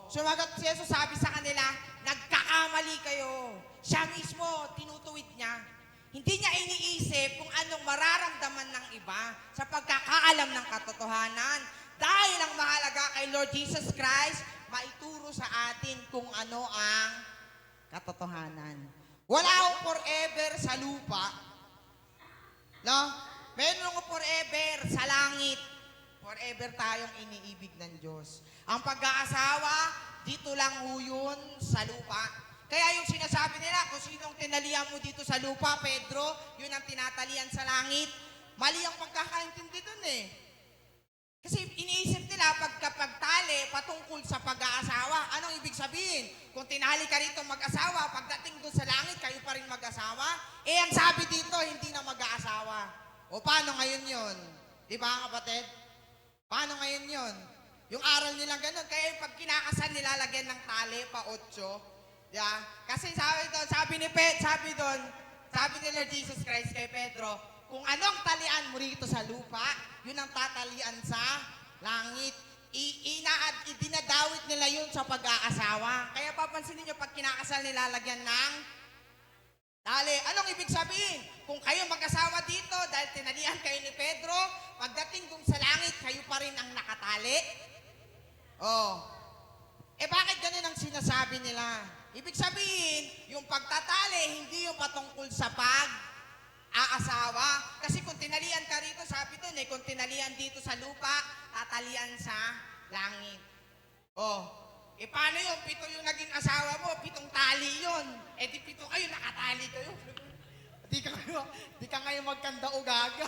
Sumagot si Jesus, sabi sa kanila, nagkakamali kayo. Siya mismo, tinutuwid niya. Hindi niya iniisip kung anong mararamdaman ng iba sa pagkakaalam ng katotohanan. Dahil ang mahalaga kay Lord Jesus Christ, maituro sa atin kung ano ang katotohanan. Wala akong forever sa lupa. No? Meron akong forever sa langit. Forever tayong iniibig ng Diyos. Ang pag-aasawa, dito lang ho yun sa lupa. Kaya yung sinasabi nila, kung sinong tinalian mo dito sa lupa, Pedro, yun ang tinatalian sa langit. Mali ang pagkakaintindi dun eh. Kasi iniisip nila pagkapagtali patungkol sa pag-aasawa. Anong ibig sabihin? Kung tinali ka rito mag-asawa, pagdating doon sa langit, kayo pa rin mag-asawa? Ang sabi dito, hindi na mag-aasawa. O paano ngayon yun? Di ba kapatid? Paano ngayon yun? Yung aral nilang ganun. Kaya yung pag kinakasal, nilalagyan ng tali pa 8. Yeah? Kasi sabi ni Lord Jesus Christ kay Pedro, kung anong talian mo rito sa lupa, yun ang tatalian sa langit. Dinadawit nila yun sa pag-aasawa. Kaya papansinin nyo, pag kinakasal, nilalagyan ng tali. Anong ibig sabihin? Kung kayo mag-asawa dito, dahil tinalian kayo ni Pedro, pagdating dun sa langit, kayo pa rin ang nakatali. Bakit ganun ang sinasabi nila? Ibig sabihin, yung pagtatali, hindi yung patungkol sa pag-aasawa. Kasi kung tinalian ka rito, sabi dun kung tinalian dito sa lupa, tatalian sa langit. Paano yun? 7 yung naging asawa mo, 7 tali yun. Di 7 kayo, nakatali kayo. Di ka ngayon magkanda o gaga.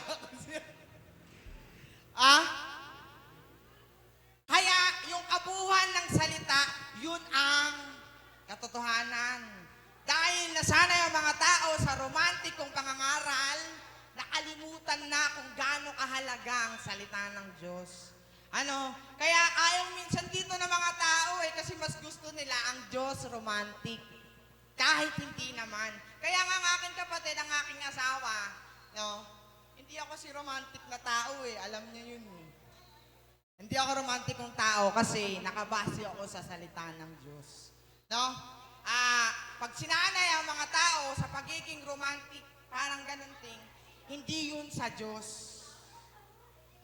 Kaya yung kabuuan ng salita, yun ang katotohanan. Dahil nasanay ang mga tao sa romantikong pangangaral, nakalimutan na kung gaano kahalaga ang salita ng Diyos. Kaya ayaw minsan dito ng mga tao kasi mas gusto nila ang Diyos romantic. Kahit hindi naman. Kaya nga ang aking kapatid, ang aking asawa, hindi ako si romantic na tao alam niyo yun Hindi ako romantikong tao kasi nakabase ako sa salita ng Diyos. Pag sinanay ang mga tao sa pagiging romantic, parang ganun ting, hindi yun sa Diyos.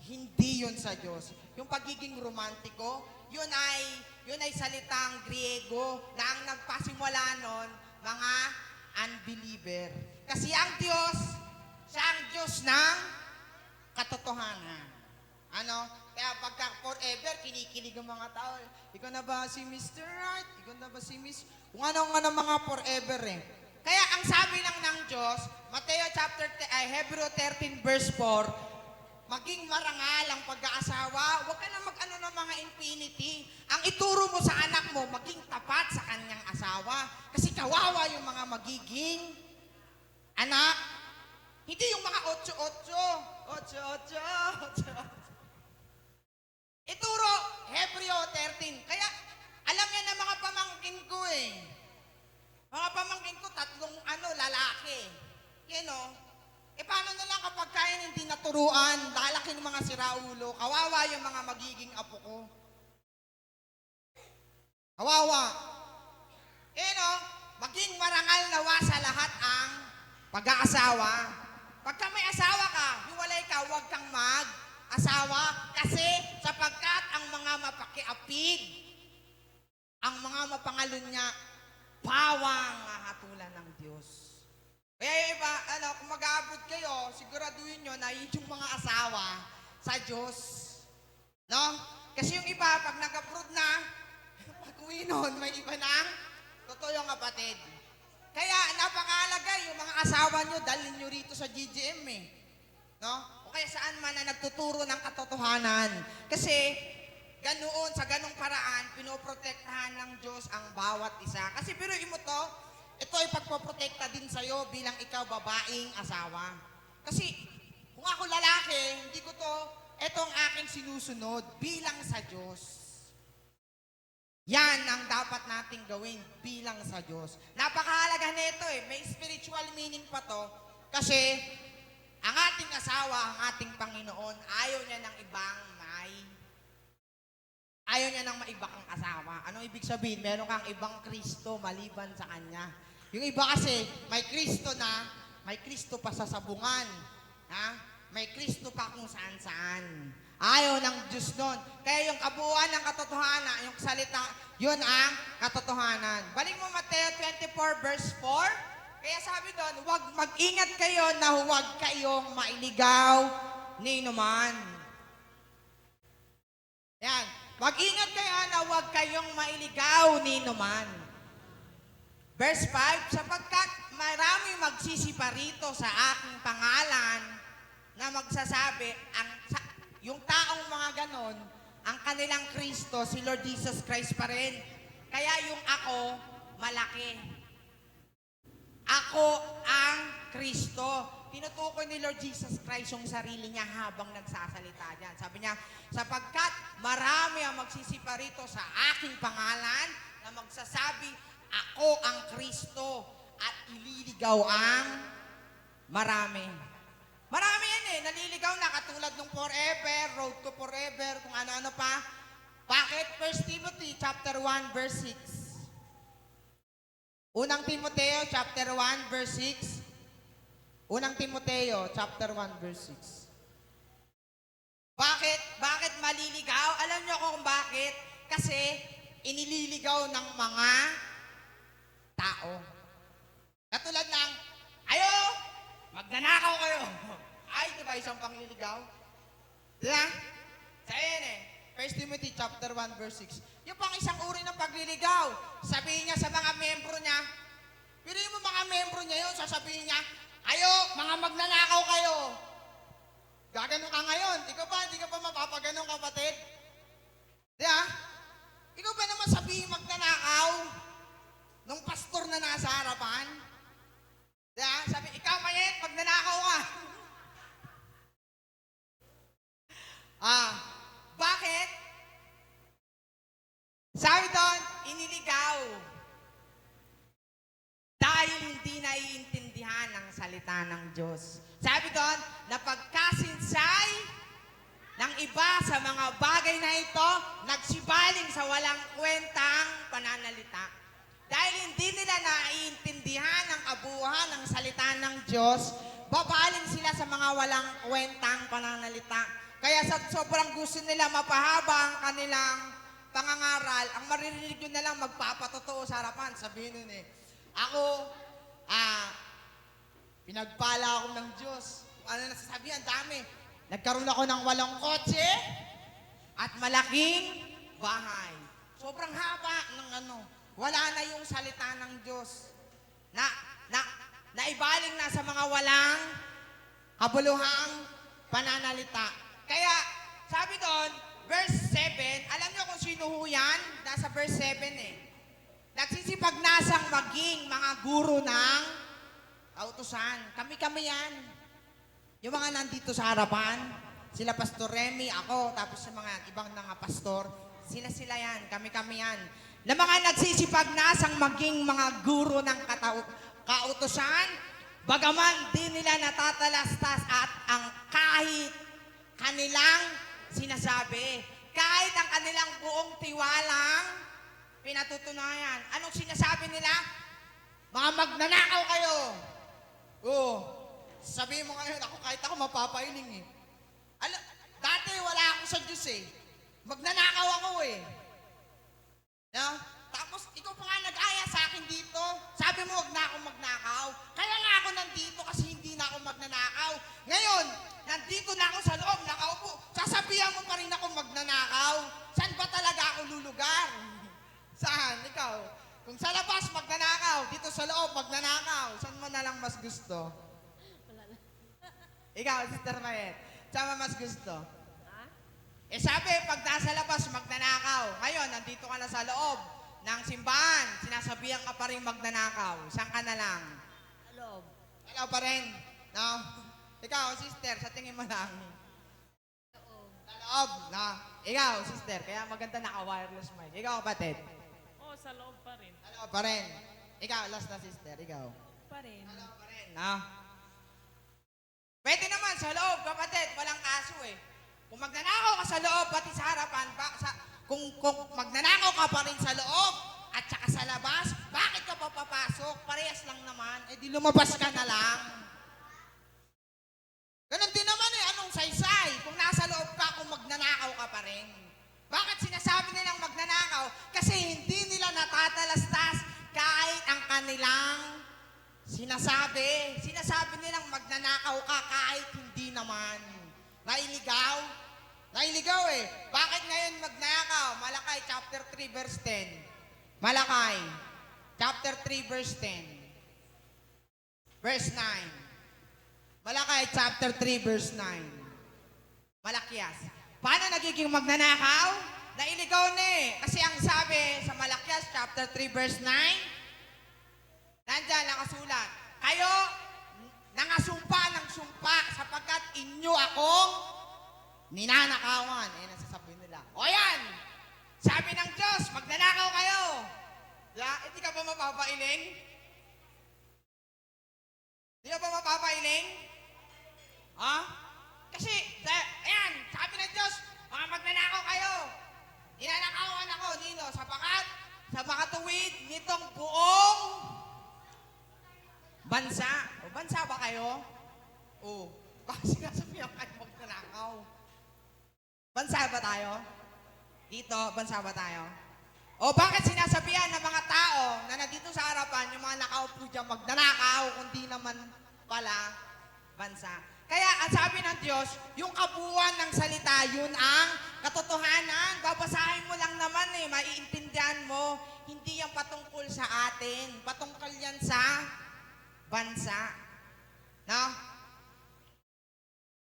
Hindi yun sa Diyos. Yung pagiging romantiko, yun ay salitang Griego na ang nagpasimula nun, mga unbeliever. Kasi ang Diyos, siya ang Diyos ng katotohanan. Kaya pagka forever, kinikilig ang mga tao. Ikaw na ba si Mr. Right? Ikaw na ba si Miss? Kung ano mga forever Kaya ang sabi lang ng Diyos, Hebrew 13 verse 4, maging marangal ang pag-aasawa, huwag ka na mag-ano ng mga infinity. Ang ituro mo sa anak mo, maging tapat sa kanyang asawa. Kasi kawawa yung mga magiging anak. Hindi yung mga 8. Ituro, Hebrew 13. Kaya, alam yan ng mga pamangkin ko Mga pamangkin ko, 3 lalaki. Paano na lang kapag kain hindi naturuan, lalaki ng mga siraulo, kawawa yung mga magiging apo ko. Kawawa. Maging marangal nawa sa lahat ang pag-aasawa. Pagka may asawa ka, hiwalay ka, huwag kang mag-asawa kasi sapagkat ang mga mapakiapid, ang mga mapangalunya, pawang hatulan ng Diyos. Kaya yung iba, kung mag-aabot kayo, siguraduhin nyo na yung mga asawa sa Diyos. Kasi yung iba, pag nag-abroad na, pag-uwi nun, may iba na, totoo yung kapatid. Kaya napakahalaga yung mga asawa nyo, dalhin nyo rito sa GGM O kaya saan man na nagtuturo ng katotohanan. Kasi ganoon, sa ganong paraan, pinoprotektahan ng Diyos ang bawat isa. Kasi biruin mo to, ito ay pagpoprotekta din sa'yo bilang ikaw babaeng asawa. Kasi kung ako lalaki, hindi ko to, ito ang aking sinusunod bilang sa Diyos. Yan ang dapat nating gawin bilang sa Diyos. Napakahalaga nito eh. May spiritual meaning pa to. Kasi ang ating asawa, ang ating Panginoon, ayaw niya ng ibang ayaw niya ng maiba kang asawa. Anong ibig sabihin? Meron kang ibang Kristo maliban sa Kanya. Yung iba kasi, may Kristo na, may Kristo pa sa sabungan. Ha? May Kristo pa kung saan-saan. Ayaw ng Diyos nun. Kaya yung kabuuan ng katotohanan, yung salita, yun ang katotohanan. Balik mo Mateo 24 verse 4. Kaya sabi doon, mag-ingat kayo na huwag kayong mailigaw ni numan. Yan. Mag-ingat kayo na huwag kayong mailigaw ni numan. Verse 5, sapagkat marami magsisipa rito sa aking pangalan na magsasabi, yung taong mga ganon, ang kanilang Kristo, si Lord Jesus Christ pa rin. Kaya yung ako, malaki. Ako ang Kristo. Tinutukoy ni Lord Jesus Christ yung sarili niya habang nagsasalita dyan. Sabi niya, sapagkat marami ang magsisipa rito sa aking pangalan na magsasabi, ako ang Kristo at ililigaw ang marami. Marami yan eh, naliligaw na katulad ng forever, road to forever, kung ano-ano pa. Bakit? 1 Timothy chapter 1 verse 6. Unang Timoteo chapter 1 verse 6. Unang Timoteo, chapter 1, verse 6. Bakit? Bakit maliligaw? Alam niyo kung bakit? Kasi inililigaw ng mga tao. Katulad ng, ayo, magnanakaw kayo. Ay, di ba isang pangliligaw? Diba? Sa yan eh. 1 Timothy chapter 1, verse 6. Yung pang isang uri ng pagliligaw. Sabihin niya sa mga membro niya, pero yung mga membro niya yun, sasabihin niya, ayo, mga magnanakaw kayo. Gaganon ka ngayon. Ikaw ba, hindi ka pa mapapaganon kapatid? Di ba? Ikaw ba naman sabihin magnanakaw nung pastor na nasa harapan? Di ba? Sabi, ikaw mayet, magnanakaw ka. Bakit? Sabi doon, iniligaw. Dahil hindi naiintindihan ang salita ng Diyos. Sabi doon, napagkasinsay ng iba sa mga bagay na ito, nagsibaling sa walang kwentang pananalita. Dahil hindi nila naiintindihan ang kabuuan ng salita ng Diyos, babaling sila sa mga walang kwentang pananalita. Kaya sa sobrang gusto nila mapahaba ang kanilang pangangaral, ang maririnig nyo na lang magpapatotoo sa harapan. Sabihin nun eh, ako, pinagpala ako ng Diyos. Ano nasasabihan? Dami. Nagkaroon ako ng 8 kotse at malaking bahay. Sobrang haba ng wala na yung salita ng Diyos. Naibaling na sa mga walang kabuluhang pananalita. Kaya, sabi doon, verse 7, alam niyo kung sino ho yan? Nasa verse 7 eh. Nagsisipagnasang maging mga guro ng kautusan. Kami-kami yan. Yung mga nandito sa harapan, sila Pastor Remy, ako, tapos sa mga ibang mga pastor, sila yan, kami-kami yan. Na mga nagsisipagnasang maging mga guro ng kautusan, bagaman di nila natatalastas at ang kahit kanilang sinasabi, kahit ang kanilang buong tiwalang pinatutunayan. Anong sinasabi nila? Mga magnanakaw kayo. Oo. Sabihin mo ngayon, kahit ako mapapailing eh. Dati wala ako sa Diyos eh. Magnanakaw ako eh. No? Tapos ikaw pa nga nag-aya sa akin dito. Sabi mo, wag na ako magnakaw. Kaya nga ako nandito kasi hindi na ako magnanakaw. Ngayon, nandito na ako sa loob, nakaupo. Sasabihan mo pa rin ako magnanakaw. Saan ba talaga ako lulugar? Saan? Ikaw? Kung sa labas, magnanakaw. Dito sa loob, magnanakaw. Saan mo na lang mas gusto? Wala na. Ikaw, Sister Mayet. Saan mo mas gusto? Ha? Eh sabi, pag nasa labas, magnanakaw. Ngayon, nandito ka na sa loob ng simbahan, sinasabihan ka pa rin magnanakaw. Saan ka na lang? Sa loob. Ikaw pa rin. No? Ikaw, sister, sa tingin mo lang. Loob. Sa loob, no? Ikaw, sister, kaya maganda naka-wireless mic. Ikaw, kapatid. Oo, sa loob pa rin. Sa loob pa rin. Ikaw, last na sister, ikaw. Pa rin. Sa loob pa rin, no? Pwede naman sa loob, kapatid. Walang kaso eh. Kung magnanakaw ka sa loob, pati sa harapan, kung magnanakaw ka pa rin sa loob, at saka sa labas, bakit ka pa papasok? Parehas lang naman. Eh di lumabas ka na lang. Ganon din naman eh, anong saysay? Kung nasa loob ka, kung magnanakaw ka pa rin. Bakit sinasabi nilang magnanakaw? Kasi hindi nila natatalastas kahit ang kanilang sinasabi. Sinasabi nilang magnanakaw ka kahit hindi naman. Nailigaw? Nailigaw eh. Bakit ngayon magnanakaw? Malakay chapter 3 verse 10. Malakay chapter 3 verse 10. Verse 9. Malakay chapter 3 verse 9. Malakyas. Paano nagiging magnanakaw? Nailigaw na eh. Kasi ang sabi sa Malakyas chapter 3 verse 9, nandyan nakasulat, kayo nangasumpa ng sumpa sapagkat inyo akong ninanakawan. Eh, nasasabi nila. O yan! Sabi ng Diyos, magnanakaw kayo. Hindi ka ba mapapailing? Hindi ka ba mapapailing? Ha? Kasi, ayan, sabi ng Diyos, mga magnanakaw kayo. Ninanakawan ako, Nino, sapagkat sa makatuwid nitong buong bansa. O, bansa ba kayo? O, baka sinasabihan kayo magnanakaw. Bansa ba tayo? Dito, bansa ba tayo? O bakit sinasabihan ng mga tao na nandito sa harapan, yung mga nakaupo dyan magnanakaw, kundi naman pala bansa? Kaya ang sabi ng Diyos, yung kabuuan ng salita, yun ang katotohanan. Babasahin mo lang naman eh, maiintindihan mo. Hindi yan patungkol sa atin. Patungkol yan sa bansa. No?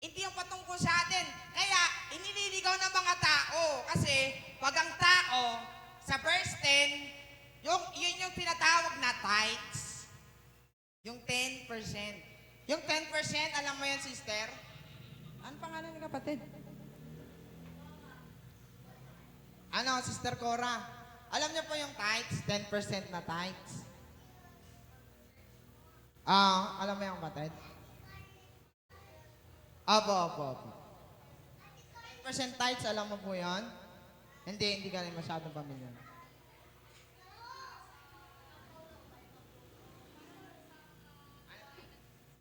Hindi yung patungkol sa atin. Kaya, inililigaw ng mga tao. Kasi, pag ang tao, sa verse 10, yun yung tinatawag na tithes. Yung 10%. Yung 10%, alam mo yan, sister? Ano pangalan ni kapatid? Ano, Sister Cora? Alam niyo po yung tithes, 10% na tithes. Alam mo yung kapatid? Opo. 10% tithes, alam mo po yan? Hindi ka rin masyadong pamilyar.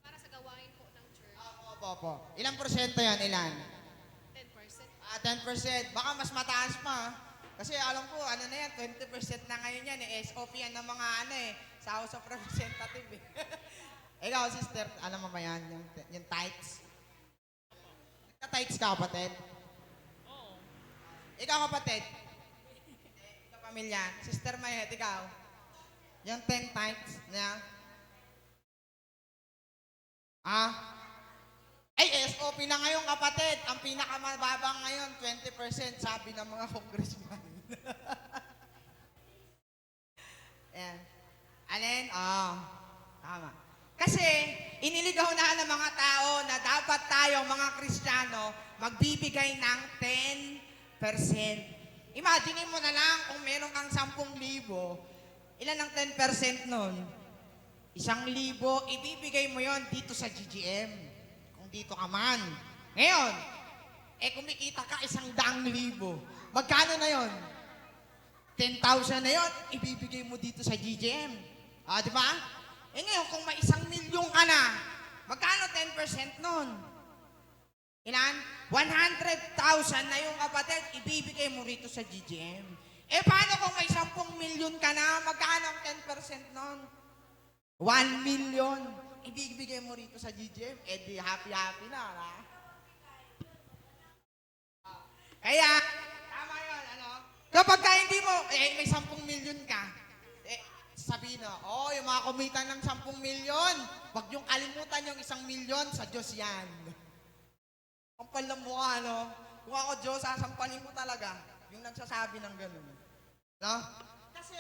Para sa gawain po ng church. Opo. Ilang porsyento yan? Ilan? 10%. 10%. Baka mas mataas pa. Kasi alam ko, ano na yan, 20% na ngayon yan. SOP yan ng mga sa House of Representative eh. Ikaw, sister, alam mo ba yan? Yung tithes? Nagka-tithes ka, kapatid? Oo. Ikaw, kapatid? Ikaw, pamilya. Sister Mayet, ikaw? Yung 10 tithes niya? Ay, SOP na ngayon, kapatid. Ang pinakamababang ngayon, 20%, sabi ng mga congressman. Ayan. Alin? Tama. Kasi, iniligaw na ng mga tao na dapat tayong mga Kristiyano magbibigay ng 10%. Imagine mo na lang kung meron kang 10,000, ilan ang 10% nun? 1,000, ibibigay mo yon dito sa GGM. Kung dito ka man. Ngayon, kumikita ka 100,000. Magkano na yon? 10,000 na yon, ibibigay mo dito sa GGM. Di ba? Ngayon, kung may 1,000,000 ka na, magkano 10% nun? Ilan? 100,000 na yung kapatid, ibibigay mo rito sa GGM. Paano kung may 10,000,000 ka na, magkano ang 10% nun? 1,000,000. Ibibigay mo rito sa GGM, di happy-happy na, ha? Kaya, tama yun, kapag ka hindi mo, may 10,000,000 ka, sabihin na, yung mga kumita ng 10,000,000, wag yung kalimutan yung 1,000,000 sa Diyos yan. Ang palang mukha, kung ako Diyos, sasampaling ko talaga yung nagsasabi ng ganun. No? Kasi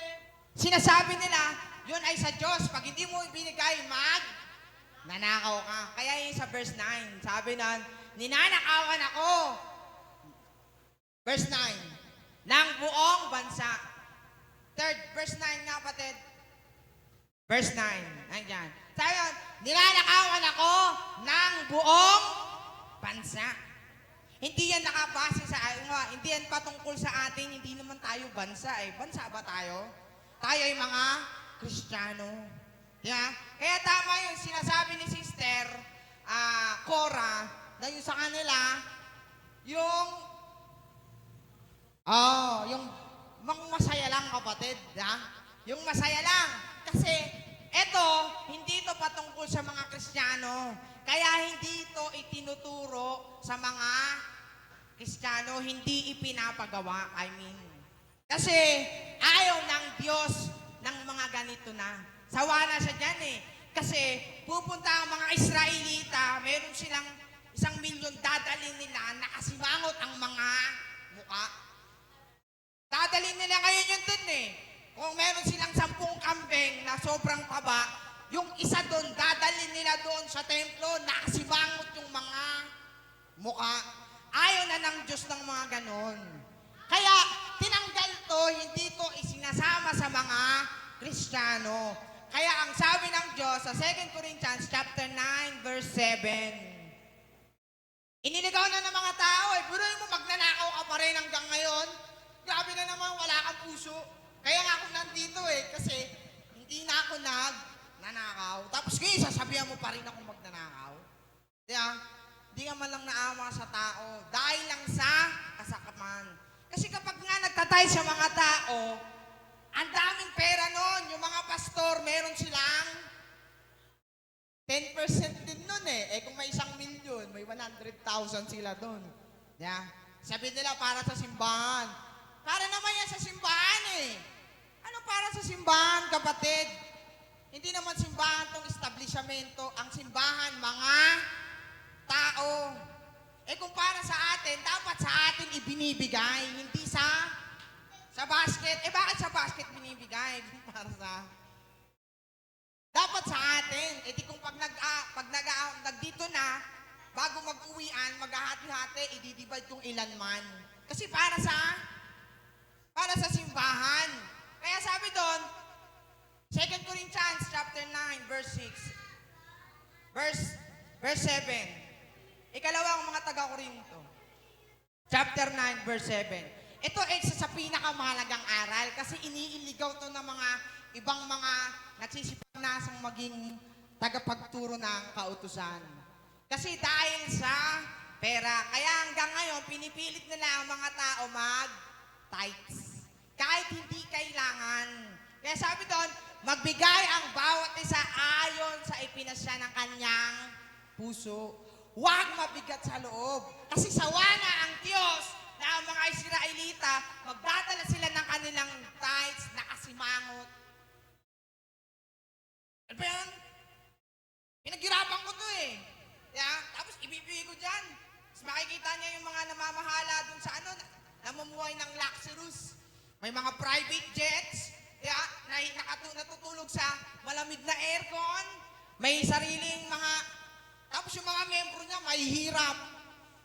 sinasabi nila, yun ay sa Diyos. Pag hindi mo ibinigay, nanakaw ka. Kaya yung sa verse 9, sabi na, ninanakawan ako. Verse 9, ng buong bansa. Third, verse 9 nga, kapatid. Verse 9, andyan. Sabi yun, nilalakawan ako ng buong bansa. Hindi yan nakabase sa, hindi yan patungkol sa atin, hindi naman tayo bansa eh. Bansa ba tayo? Tayo ay mga Kristiyano. Yeah? Kaya tama yung sinasabi ni Sister Cora, na yung sa kanila, yung masaya lang kapatid, ha? Yung masaya lang. Kasi, eto, hindi ito patungkol sa mga Kristiyano. Kaya hindi ito itinuturo sa mga Kristiyano, hindi ipinapagawa, Kasi, ayaw ng Diyos ng mga ganito na. Sawa na siya dyan eh. Kasi, pupunta ang mga Israelita, meron silang 1,000,000 dadalhin nila, nakasimangot ang mga muka. Dadalhin nila ngayon yun dun eh. Kung meron silang 10 kambing na sobrang taba, yung isa doon, dadalhin nila doon sa templo, nakasimangot yung mga muka. Ayaw na ng Diyos ng mga ganon. Kaya, tinanggal to, hindi to isinasama sa mga Kristiyano. Kaya ang sabi ng Diyos sa 2 Corinthians chapter 9, verse 7, iniligaw na ng mga tao eh, buroy mo magnanakaw ka pa rin hanggang ngayon. Grabe na naman, wala kang puso. Kaya nga ako nandito eh, kasi hindi na ako nagnanakaw. Tapos ngayon, sasabihan mo pa rin ako magnanakaw. Hindi ka man lang naawa sa tao. Dahil lang sa kasakaman. Kasi kapag nga nagtatay sa mga tao, ang daming pera nun. Yung mga pastor, meron silang 10% din nun eh. Kung may 1,000,000, may 100,000 sila dun. Sabi nila para sa simbahan. Para naman yan sa simbahan eh. Ano para sa simbahan, kapatid? Hindi naman simbahan tong establishmento. Ang simbahan, mga tao. Kung para sa atin, dapat sa atin ibinibigay. Hindi sa basket. Bakit sa basket binibigay? Para sa... Dapat sa atin. Di kung pag nagdito na, bago mag-uwian, maghahati-hati, i-divide kung ilan man. Kasi para sa simbahan. Kaya sabi doon, 2 Corinthians chapter 9, verse 6. Verse 7. Ikalawang mga taga-Korinto. Chapter 9, verse 7. Ito ay isa sa pinakamahalagang aral kasi iniiligaw to ng mga ibang mga nagsisipag-nasang maging tagapagturo ng kautusan. Kasi dahil sa pera, kaya hanggang ngayon, pinipilit nila ang mga tao mag-tithes. Kahit hindi kailangan. Kaya sabi doon, magbigay ang bawat isa ayon sa ipinasya ng kanyang puso. Huwag mabigat sa loob. Kasi sawa na ang Diyos na ang mga Israelita, magdadala sila ng kanilang tithes na kasimangot. Ano ba yan? Pinaghirapan ko to eh. Tapos ibibigay ko dyan. Tapos makikita niya yung mga namamahala dun sa namumuhay ng luxurious. May mga private jets, na natutulog sa malamig na aircon. May sariling mga, tapos yung mga membro niya mahihirap.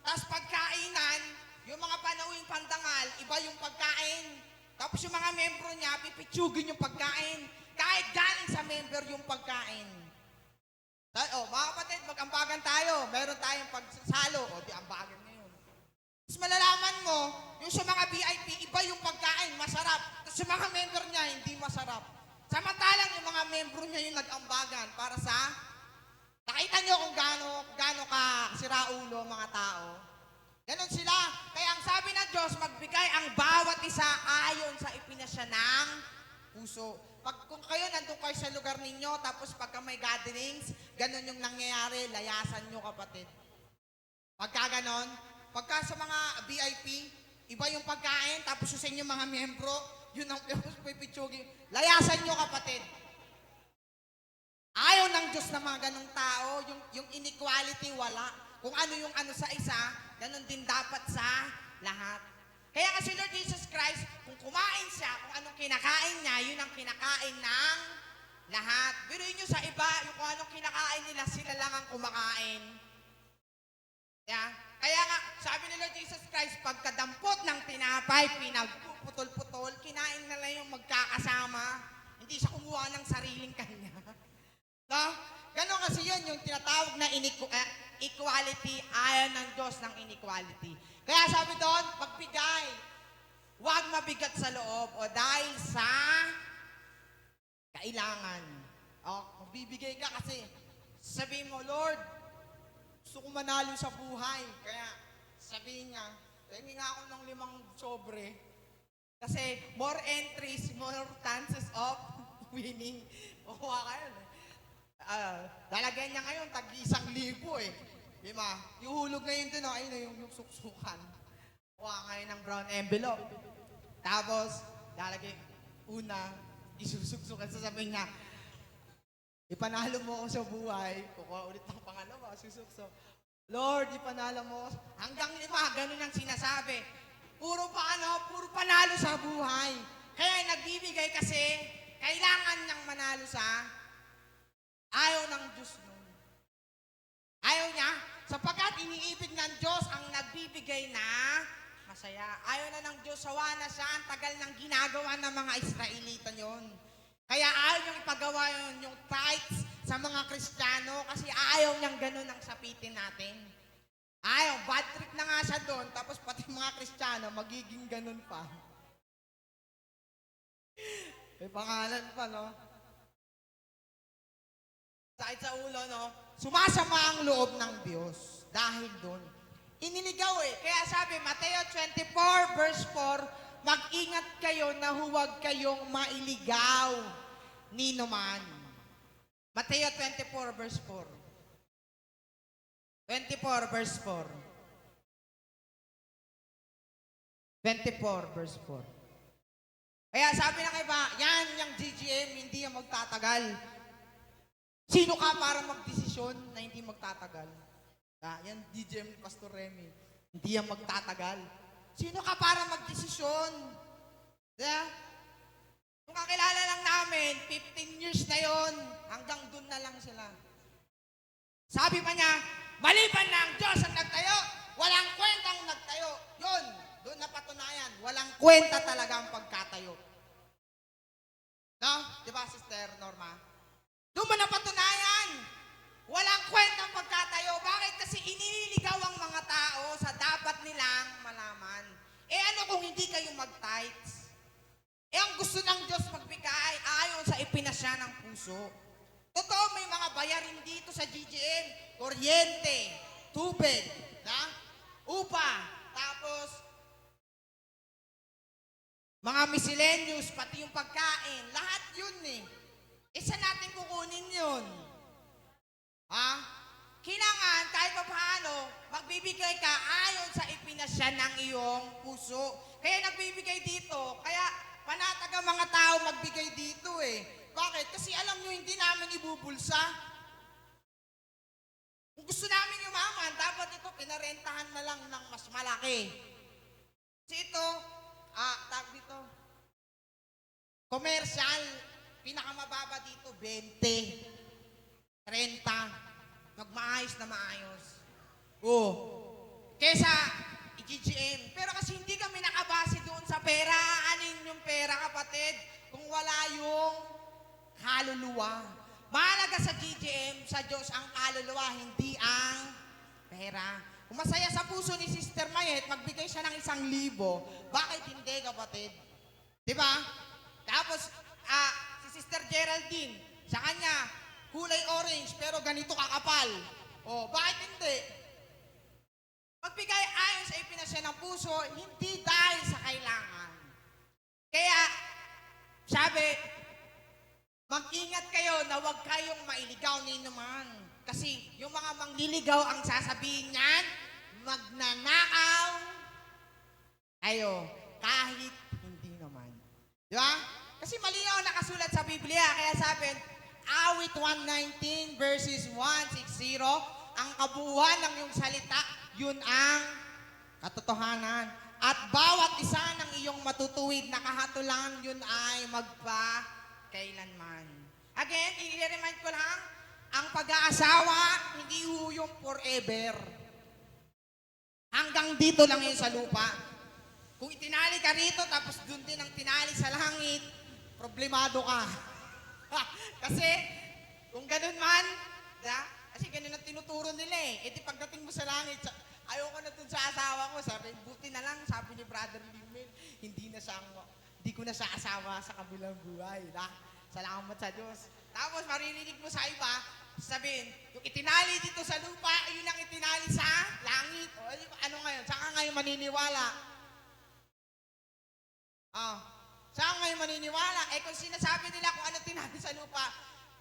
Tapos pagkainan, yung mga panawing pandangal, iba yung pagkain. Tapos yung mga membro niya, pipitsugin yung pagkain. Kahit galing sa member yung pagkain. Mga kapatid, mag-ambagan tayo. Meron tayong pagsasalo. Di ambagan ngayon. Tapos malalaman mo, yung sa mga VIP, iba yung pagkain, masarap. Tapos sa mga member niya, hindi masarap. Samantalang yung mga membro niya yung nag-ambagan para sa... Nakita niyo kung gaano ka siraulo mga tao. Ganon sila. Kaya ang sabi ng Diyos, magbigay ang bawat isa ayon sa ipinasya ng puso. Kung kayo nandun kayo sa lugar ninyo, tapos pagka may gatherings, ganon yung nangyayari, layasan nyo kapatid. Pagka ganon, pagka sa mga VIP, iba yung pagkain, tapos sa inyo mga membro, yun ang pipitsugin. Layasan nyo kapatid. Ayaw ng Diyos na mga ganong tao, yung inequality wala. kung ano yung ano sa isa, ganun din dapat sa lahat. Kaya kasi Lord Jesus Christ, kung kumain siya, kung anong kinakain niya, yun ang kinakain ng lahat. Biruin nyo sa iba, yung kung anong kinakain nila, sila lang ang kumakain. Yeah? Kaya nga, sabi ni Lord Jesus Christ, pagkadampot ng tinapay, pinagpuputol-putol, kinain na lang yung magkakasama. Hindi siya kumuha ng sariling kanya. No? Ganon kasi yun, yung tinatawag na equality, ayaw ng Diyos ng inequality. Kaya sabi doon, pagbigay, huwag mabigat sa loob o dahil sa kailangan. O, magbibigay ka kasi sabihin mo, Lord, gusto ko manalo sa buhay. Kaya sabihin niya, tingin nga ako ng 5 sobre. Kasi more entries, more chances of winning. Kukuha ka yun. Lalagyan niya ngayon, tag-1,000 eh. Di ba? Yung hulog ngayon dun, ayun yung suksukan. Kuha ngayon ng brown envelope. Tapos, lalagay, una, isusuksukan. Sasabihin niya, ipanalo mo ako sa buhay. Kukuha ulit ng pangalawa, susukso. Lord, ipanalo mo. Hanggang 5, ganun ang sinasabi. Puro panalo sa buhay. Kaya nagbibigay kasi, kailangan niyang manalo sa ayaw ng Diyos nun. Ayaw niya, sapagkat iniibig ng Diyos ang nagbibigay na masaya. Ayaw na ng Diyos, sawa na siya, ang tagal ng ginagawa ng mga Israelita yon. Kaya ayaw niyang ipagawa yun, yung tithes sa mga Kristiyano kasi ayaw niyang ganun ang sapitin natin. Ayaw, bad trip na nga siya doon, tapos pati mga Kristiyano, magiging ganun pa. May pangalan pa, no? Sakit sa ulo, no? Sumasama ang loob ng Diyos dahil doon. Iniligaw Kaya sabi, Mateo 24 verse 4, mag-ingat kayo na huwag kayong mailigaw ni numan. Mateo 24 verse 4. 24 verse 4. 24 verse 4. Kaya sabi ng iba, yan, yung GGM, hindi yan magtatagal. Sino ka para magdesisyon na hindi magtatagal? Yan, GGM ni Pastor Remy. Hindi yan magtatagal. Sino ka para magdesisyon? Kung kakilala lang namin, 15 years na yon, hanggang dun na lang sila. Sabi pa niya, maliban na ang Diyos ang nagtayo, walang kwentang nagtayo. Yun, doon napatunayan, walang kwenta talaga ang pagkatayo. No? Di ba, Sister Norma? Doon mo napatunayan, walang kwentang pagkatayo. Bakit? Kasi iniligaw ang mga tao sa dapat nilang malaman. Ano kung hindi kayo mag-tithes? Ang gusto ng Diyos magbigay ayon sa ipinasya ng puso. Totoo, may mga bayarin dito sa GGM. Kuryente, tubig, upa, tapos mga miscellaneous, pati yung pagkain. Lahat yun Saan natin kukunin yun? Kailangan, kahit pa paano, magbibigay ka ayon sa ipinasya ng iyong puso. Kaya nagbibigay dito. Kaya panatag ang mga tao magbigay dito Bakit? Kasi alam nyo, hindi namin ibubulsa. Kung gusto namin yumaman, dapat ito pinarentahan na lang ng mas malaki. Kasi ito, tag dito, commercial, pinakamababa dito, 20, 30, magmaayos na maayos. Kesa i-GGM. Pero kasi hindi kami nakabase doon sa pera. Anin yung pera, kapatid? Kung wala yung kaluluwa. Mahalaga sa GGM, sa Diyos ang kaluluwa, hindi ang pera. Kung masaya sa puso ni Sister Mayet, magbigay siya ng 1,000. Bakit hindi, kapatid? Diba? Tapos, si Sister Geraldine, sa kanya, kulay orange, pero ganito kakapal. Bakit hindi? Magbigay ayon sa ipinasya ng puso, hindi dahil sa kailangan. Kaya, sabi, mag-ingat kayo na huwag kayong mailigaw ni naman. Kasi yung mga mangliligaw ang sasabihin niyan, magnanakaw kayo kahit hindi naman. Di ba? Kasi malinaw nakasulat sa Biblia. Kaya sabi, awit 119 verses 160, ang kabuuan ng iyong salita, yun ang katotohanan. At bawat isa ng iyong matutuwid na kahatulan, yun ay magpa-kailanman. Again, i-remind ko lang, ang pag-aasawa, hindi ho yung forever. Hanggang dito lang yun sa lupa. Kung itinali ka rito, tapos dun din ang tinali sa langit, problemado ka. Kasi, kung ganun man, kasi ganun ang tinuturo nila eh. E di pagdating mo sa langit, ayoko na dun sa asawa ko. Sabi, buti na lang, sabi ni Brother Limil, hindi ko na siya asawa sa kabilang buhay. Salamat sa Diyos. Tapos maririnig mo sa iba, sabihin, yung itinali dito sa lupa, yun ang itinali sa langit. O, ano ngayon? Saan ka ngayon maniniwala? Saan ngayon maniniwala? Eh kung sinasabi nila kung ano tinali sa lupa,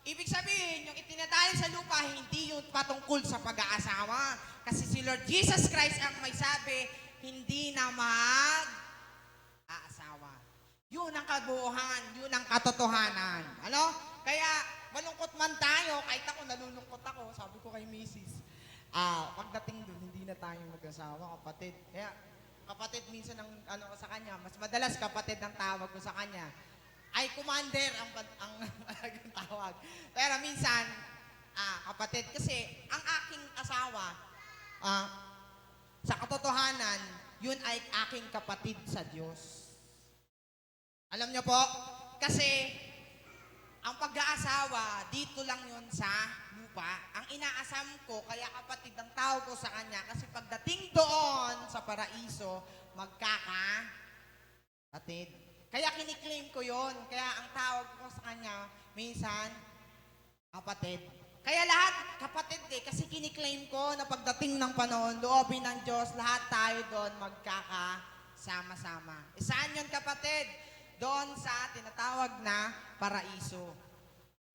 ibig sabihin, yung itinatali sa lupa, hindi yung patungkol sa pag-aasawa. Kasi si Lord Jesus Christ ang may sabi, hindi na mag-aasawa. Yun ang kabuuhan, yun ang katotohanan. Ano? Kaya, malungkot man tayo, kahit ako nalulungkot ako, sabi ko kay Mrs. Pagdating dun, hindi na tayo mag-asawa, kapatid. Kaya, kapatid minsan ang ano ko sa kanya, mas madalas kapatid ang tawag ko sa kanya. Ay, commander ang tawag. Pero minsan, kapatid, kasi ang aking asawa, sa katotohanan, yun ay aking kapatid sa Diyos. Alam niyo po, kasi ang pag-aasawa, dito lang yun sa lupa. Ang inaasam ko, kaya kapatid ang tawag ko sa kanya, kasi pagdating doon sa paraiso, magkakapatid. Kaya kiniklaim ko yon. Kaya ang tawag ko sa kanya, minsan, kapatid. Kaya lahat, kapatid kasi kiniklaim ko na pagdating ng panahon, loobin ng Diyos, lahat tayo doon magkakasama-sama. Saan yun, kapatid? Doon sa tinatawag na paraiso.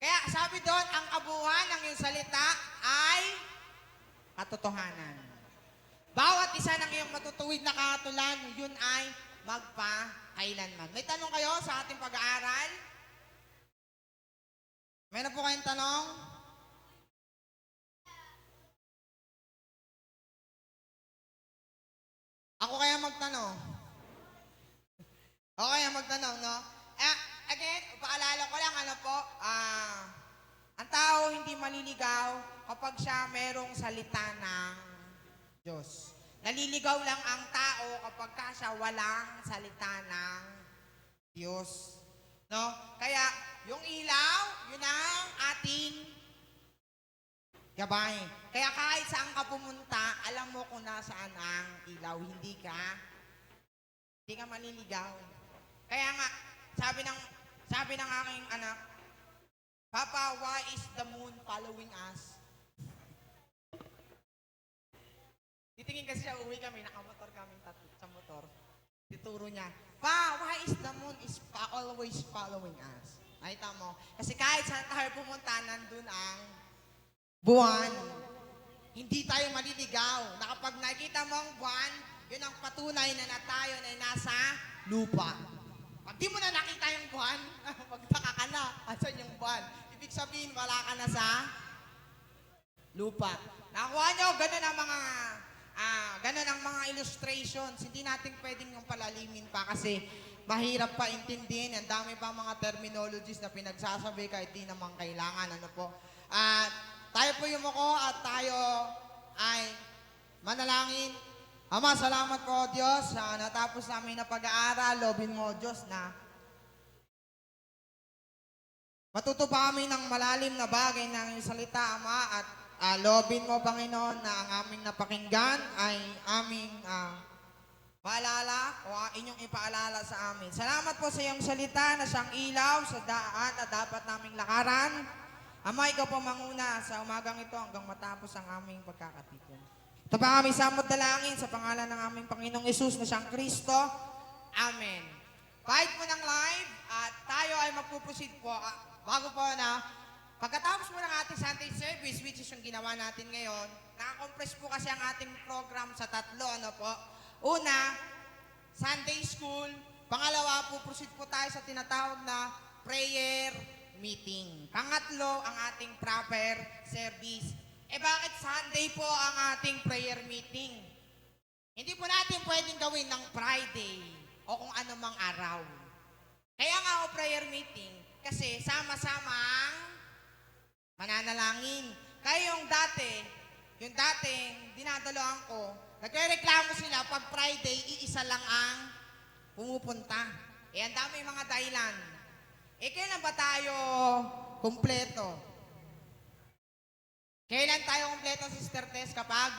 Kaya sabi doon, ang kabuuan ng iyong salita ay katotohanan. Bawat isa ng iyong matutuwid na kahatulan, yun ay magpa-kailanman. May tanong kayo sa ating pag-aaral? Meron po kayong tanong? Ako kaya magtanong? Ako kaya magtanong, no? Again, paalala ko lang, ano po, ang tao hindi maliligaw kapag siya merong salita ng Diyos. Naliligaw lang ang tao kapag siya walang salita ng Diyos. No? Kaya, yung ilaw, yun ang ating gabay. Kaya kahit saan ka pumunta, alam mo kung nasaan ang ilaw. Hindi ka maliligaw. Kaya nga, sabi ng aking anak, Papa, why is the moon following us? Titingin kasi siya, uwi kami, nakamotor kami sa motor. Dituro niya, Pa, why is the moon is always following us? Nakita mo? Kasi kahit saan tayo pumunta, nandun ang buwan. Hindi tayo maliligaw. Na kapag nakita mo ang buwan, yun ang patunay na tayo na nasa lupa. Pag di mo na nakita yung buwan, magtaka ka na. Asan yung buwan? Ibig sabihin, wala ka na sa lupa. Nakuha nyo, ganun ang mga illustrations. Hindi natin pwedeng yung palalimin pa kasi mahirap pa intindihin. Ang dami pa mga terminologies na pinagsasabi kahit di naman kailangan. Ano po? Tayo po yumuko at tayo ay manalangin. Ama, salamat po, Diyos, sa natapos namin na pag-aaral. Lobin mo, Diyos, na matuto pa kami ng malalim na bagay ng iyong salita, Ama, at lobin mo, Panginoon, na ang aming napakinggan ay aming paalala o inyong ipaalala sa amin. Salamat po sa iyong salita na siyang ilaw sa daan na dapat naming lakaran. Ama, ikaw po manguna sa umagang ito hanggang matapos ang aming pagkakatipon. Ito pa kami samot dalangin sa pangalan ng aming Panginoong Yesus na siyang Kristo. Amen. Kahit po ng live at tayo ay magpuproceed po. Bago po na, pagkatapos po ng ating Sunday service, which is yung ginawa natin ngayon, nakakompress po kasi ang ating program sa tatlo. Ano po? Una, Sunday school. Pangalawa, puproceed po tayo sa tinatawag na prayer meeting. Pangatlo, ang ating proper service. Bakit Sunday po ang ating prayer meeting? Hindi po natin pwedeng gawin ng Friday o kung anumang araw. Kaya nga ako prayer meeting kasi sama-samang mananalangin. Kaya yung dating dinadaloan ko, nagrereklamo sila pag Friday, iisa lang ang pumupunta. Ang dami mga dahilan. Kailan ba tayo kumpleto? Kailan tayo kumpleto, Sister Tess, kapag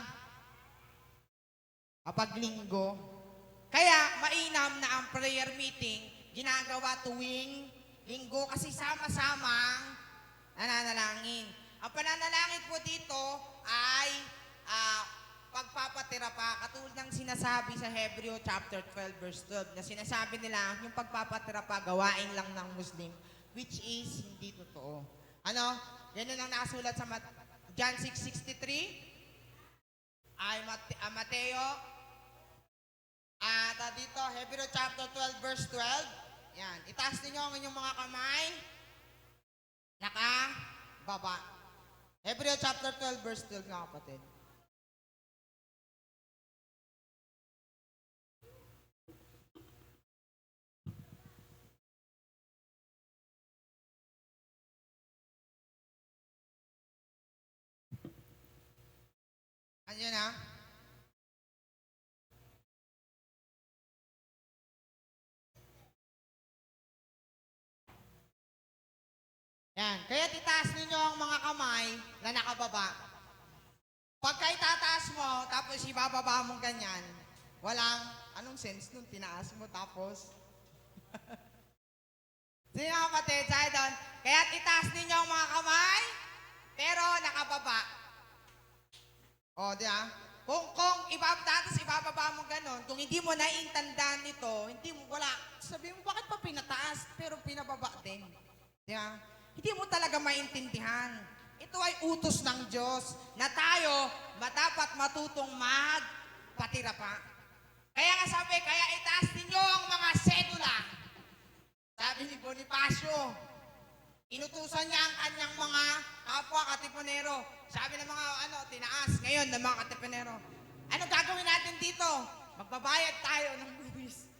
linggo? Kaya mainam na ang prayer meeting ginagawa tuwing linggo kasi sama-samang nananalangin. Ang pananalangin po dito ay pagpapatira pa, katulad ng sinasabi sa Hebreo chapter 12 verse 12 na sinasabi nila yung pagpapatira pa gawain lang ng Muslim, which is hindi totoo. Yan ang nasulat sa John 6:63 ay Mateo at dito Hebreo chapter 12 verse 12. Yan, itaas niyo ang inyong mga kamay nakababa. Hebreo chapter 12 verse 12 mga kapatid. Andiyan na. Yan. Kaya titaas ninyo ang mga kamay na nakababa. Pagka itataas mo, tapos ibababa mo ganyan, anong sense nun? Tinaas mo, tapos? Sige mga kapatid, tayo doon. Kaya itaas ninyo ang mga kamay, pero nakababa. Di ba? Kung ibababa mo ganon, kung hindi mo naiintindihan nito, sabi mo, bakit pa pinataas, pero pinababa din? Di ba? Hindi mo talaga maintindihan. Ito ay utos ng Diyos na tayo dapat matutong magpatira pa. Kaya nga sabi, kaya itaas ninyo ang mga sedula. Sabi ni Bonifacio, inutusan niya ang kanyang mga kapwa katipunero. Sabi ng mga tinaas ngayon ng mga katipunero. Ano gagawin natin dito? Magbabayad tayo ng buwis.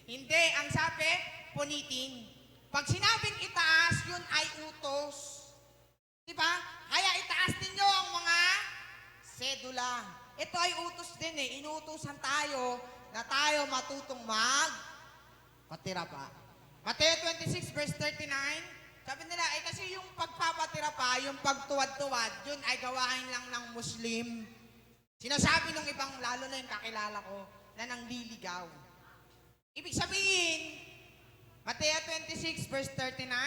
Hindi, ang sabi, punitin. Pag sinabing itaas, yun ay utos. Diba? Kaya itaas ninyo ang mga sedula. Ito ay utos din Inuutosan tayo na tayo matutong magpatira pa. Mateo 26 verse 39, sabi nila, kasi yung pagpapatira pa, yung pagtuwad-tuwad, yun ay gawain lang ng Muslim. Sinasabi ng ibang, lalo na yung kakilala ko, na nangliligaw. Ibig sabihin, Mateo 26 verse 39,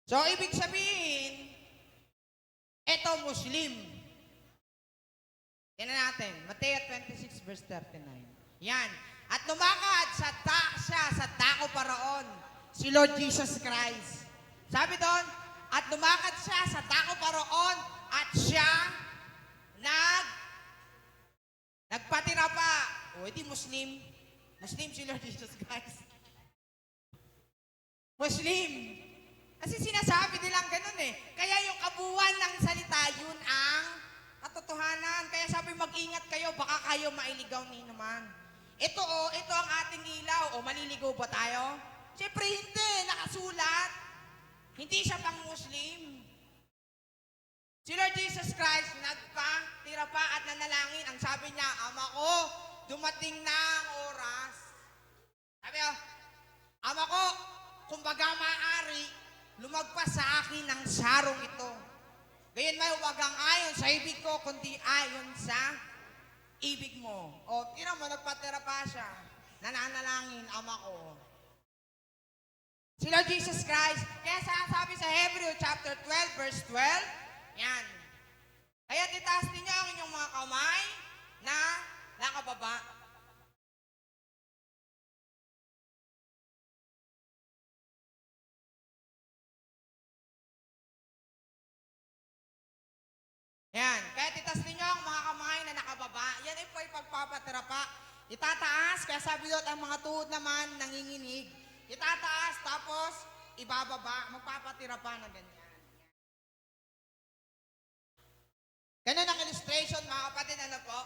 so ibig sabihin, eto Muslim. Tingnan natin, Mateo 26 verse 39. Yan. At lumakad siya sa dako paraon, si Lord Jesus Christ. Sabi doon, at lumakad siya sa dako paraon at siya nagpatira pa. Edi Muslim. Muslim si Lord Jesus Christ. Muslim. Kasi sinasabi nilang ganun Kaya yung kabuuan ng salita, yun ang katotohanan. Kaya sabi, mag-ingat kayo, baka kayo mailigaw ni naman. Ito ang ating ilaw. Maliligaw ba tayo? Siyempre hindi, nakasulat. Hindi siya pang Muslim. Si Lord Jesus Christ, nagpatira pa at nanalangin. Ang sabi niya, Ama ko, dumating na ang oras. Sabi Ama ko, kumbaga maaari, lumagpas sa akin ang sarong ito. Gayon may huwag ang ayon sa ibig ko, kundi ayon sa ibig mo. Tira mo, nagpatira pa siya. Nananalangin, Ama ko. Si Lord Jesus Christ, kaya sabi sa Hebreo chapter 12, verse 12, yan. Kaya titaas ninyo ang inyong mga kamay na nakababa. Yan. Kaya titaas ninyo ang mga kamay na nakababa. Yan ay po ay pagpapatira pa. Itataas, kaya sabi doon, ang mga tuhod naman nanginginig. Itataas, tapos ibababa, magpapatira pa na ganyan. Ganun ang illustration, mga kapatid, ano po?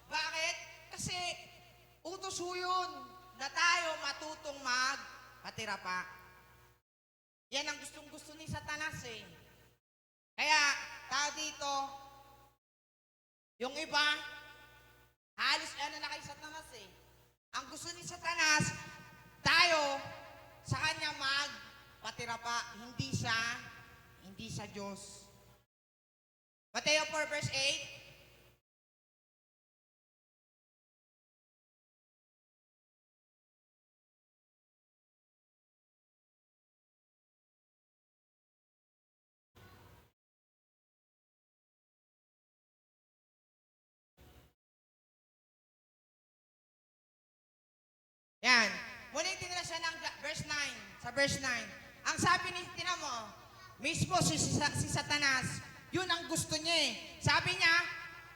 Bakit? Kasi utos ho yun na tayo matutong magpatira pa. Yan ang gustong-gusto ni Satanas eh. Kaya, tao dito, yung iba, halos ano na kay Satanas eh. Ang gusto ni Satanas, tayo, sa kanya magpatira pa. Hindi sa Diyos. Mateo 4 verse 8. Yan. Muling tinira siya ng verse 9. Sa verse 9. Ang sabi ni, tinan mo, mismo si Satanas, yun ang gusto niya eh. Sabi niya,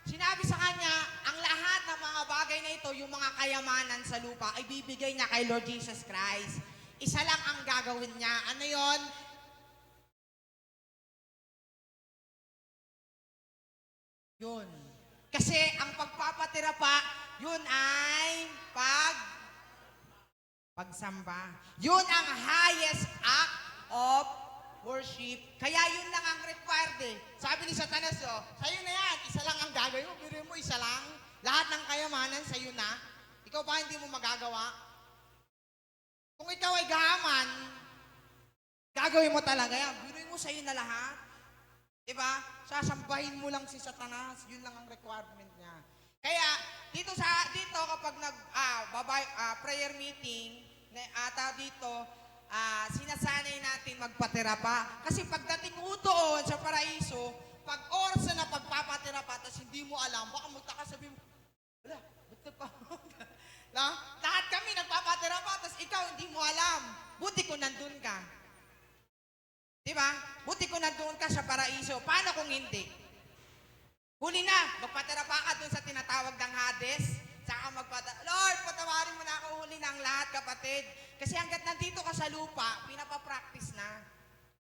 sinabi sa kanya, ang lahat ng mga bagay na ito, yung mga kayamanan sa lupa, ay bibigay niya kay Lord Jesus Christ. Isa lang ang gagawin niya. Ano yon? Yun. Kasi ang pagpapatira pa, yun ay pagsamba. Yun ang highest act of worship. Kaya yun lang ang required eh. Sabi ni Satanas, oh, sa'yo na yan, isa lang ang gagawin mo. Biro mo, isa lang. Lahat ng kayamanan sa'yo na. Ikaw ba hindi mo magagawa? Kung ikaw ay gahaman, gagawin mo talaga yan. Biro mo sa'yo na lahat. Diba? Sasambahin mo lang si Satanas. Yun lang ang requirement niya. Kaya, dito kapag prayer meeting, sinasanay natin magpatira pa. Kasi pagdating mo doon sa paraiso, pag oras na pagpapatira pa, tapos hindi mo alam, baka magtaka sabi mo, wala, ba't pa? Lahat kami nagpapatira pa, tapos ikaw hindi mo alam. Buti ko nandun ka. Diba? Buti ko nandun ka sa paraiso. Paano kung hindi? Huli na, magpatira pa ka dun sa tinatawag ng Hades. Saka Lord, patawarin mo na ako, huli na ang lahat, kapatid. Kasi hanggat nandito ka sa lupa, pinapapractice na.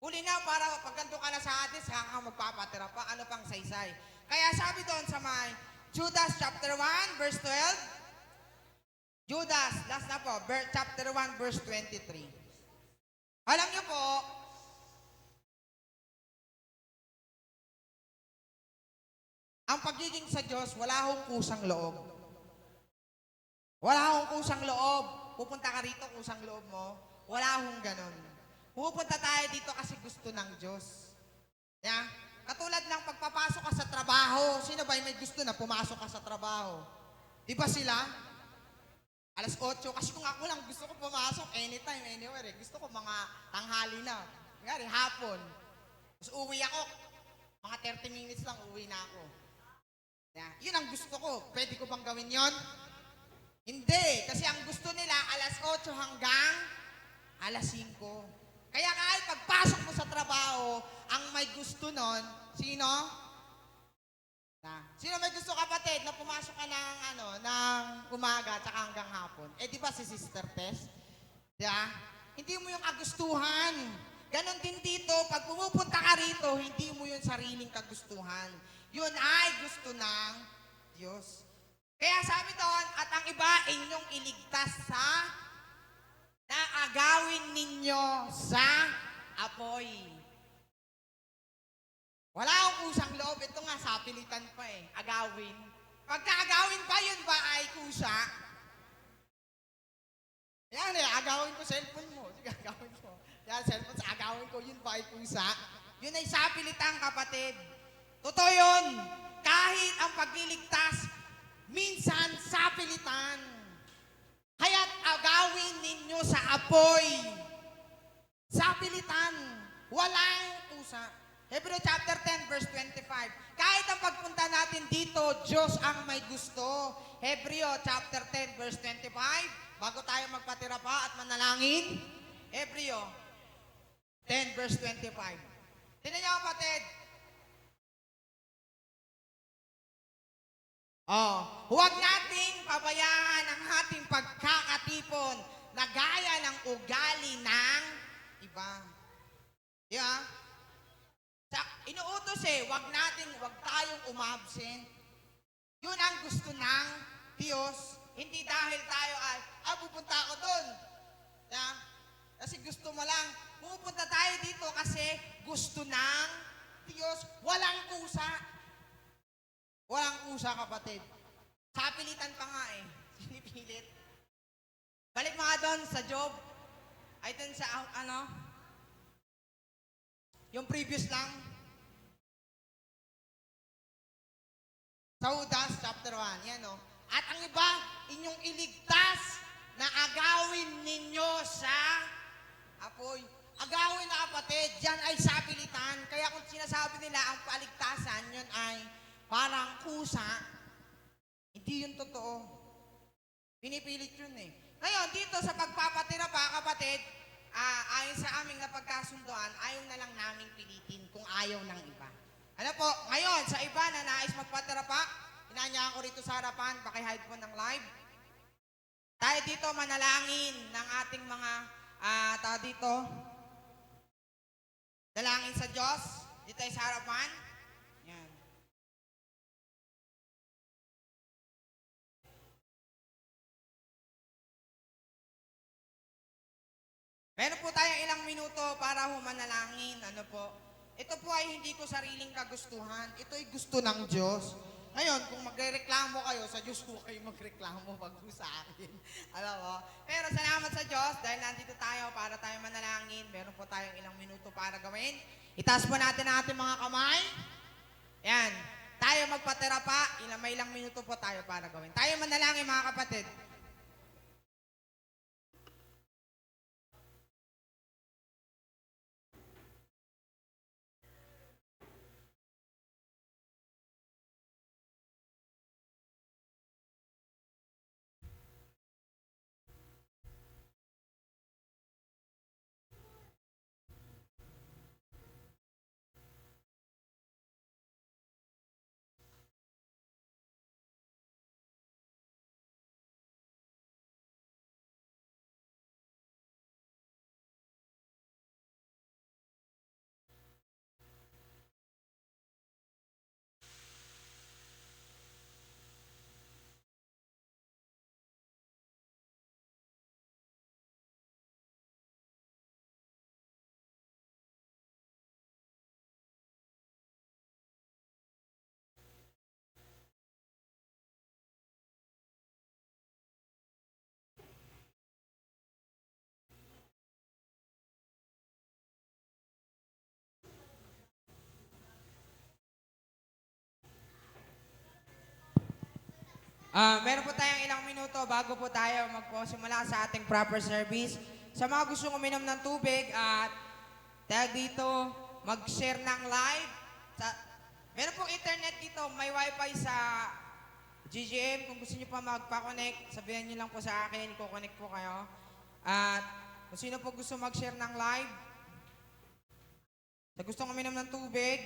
Huli na, para pag nandun ka na sa Hades, saka ka magpapatira pa. Ano pang saysay? Kaya sabi doon sa may Judas chapter 1, verse 12. Judas, last na po, chapter 1, verse 23. Alam niyo po, ang pagiging sa Diyos, wala hong kusang loob. Wala hong kusang loob. Pupunta ka rito, kusang loob mo. Wala hong ganon. Pupunta tayo dito kasi gusto ng Diyos. Yeah? Katulad ng pagpapasok ka sa trabaho. Sino ba yung may gusto na pumasok ka sa trabaho? Di ba sila? Alas 8. Kasi kung ako lang gusto ko pumasok anytime, anywhere. Gusto ko mga tanghali na. Ngari, hapon. Tapos uwi ako. Mga 30 minutes lang, uwi na ako. Yeah. Yun ang gusto ko. Pwede ko bang gawin yon? Hindi. Kasi ang gusto nila, alas 8 hanggang alas 5. Kaya kahit pagpasok mo sa trabaho, ang may gusto nun, sino? Sino may gusto, kapatid, na pumasok ka ng umaga at hanggang hapon? Eh, di ba si Sister Tess? Yeah? Hindi mo yung kagustuhan. Ganon din dito, pag pumupunta ka rito, hindi mo yung sariling kagustuhan. Yun ay gusto ng Diyos. Kaya sabi doon, at ang iba inyong iligtas sa naagawin ninyo sa apoy. Wala akong kusang loob. Ito nga, sapilitan pa eh. Agawin. Pagka-agawin pa, yun ba ay kusa? Yan eh, agawin ko cellphone mo. Sige, agawin ko. Yan, cellphone, agawin ko, yun ba ay kusa? Yun ay sapilitan, kapatid. Totoo yun. Kahit ang pagliligtas, minsan sapilitan. Kaya't agawin ninyo sa apoy. Sapilitan. Walang kusa. Hebrew chapter 10 verse 25. Kahit ang pagpunta natin dito, Diyos ang may gusto. Hebrew chapter 10 verse 25. Bago tayo magpatira pa at manalangin. Hebrew 10 verse 25. Tingnan niyo, kapatid. Huwag nating pabayaan ang ating pagkakatipon na gaya ng ugali ng iba. Yeah? inuutos wag tayong umabsent. Yun ang gusto ng Diyos. Hindi dahil tayo pupunta ako doon. Kasi gusto mo lang. Pupunta tayo dito kasi gusto ng Diyos. Walang kusa. Walang kusa, kapatid. Sapilitan pa nga Sinipilit. Balik mga doon sa Job. Ay doon sa yung previous lang. Sa Judas, chapter 1. Yan At ang iba, inyong iligtas na agawin ninyo sa apoy. Agawin na, kapatid, yan ay sapilitan. Kaya kung sinasabi nila ang paligtasan, yun ay parang kusa, hindi yun totoo. Pinipilit yun Ngayon, dito sa pagpapatira pa, kapatid, ayon sa aming napagkasunduan, ayaw na lang naming pilitin kung ayaw ng iba. Ano po, ngayon, sa iba na nais magpatira pa, inanyahan ko rito sa harapan, pakihide po ng live. Tayo dito manalangin ng ating mga, tao dito, dalangin sa Diyos, dito tayo sa harapan. Yan. Meron po tayong ilang minuto para humanalangin. Ano po? Ito po ay hindi ko sariling kagustuhan. Ito ay gusto ng Diyos. Ngayon, kung magrereklamo kayo, sa Diyos po kayo magreklamo, wag po sa akin. Alam mo? Pero salamat sa Diyos dahil nandito tayo para tayo manalangin. Meron po tayong ilang minuto para gawin. Itaas po natin ang ating mga kamay. Yan. Tayo magpatira pa. May ilang minuto po tayo para gawin. Tayo manalangin, mga kapatid. Meron po tayong ilang minuto bago po tayo magsimula sa ating proper service. Sa mga gustong uminom ng tubig at tag dito, mag-share ng live. Meron pong internet dito, may wifi sa GGM. Kung gusto niyo pa magpa-connect, sabihin niyo lang po sa akin, i-connect po kayo. At kung sino po gusto mag-share ng live, sa gustong uminom ng tubig,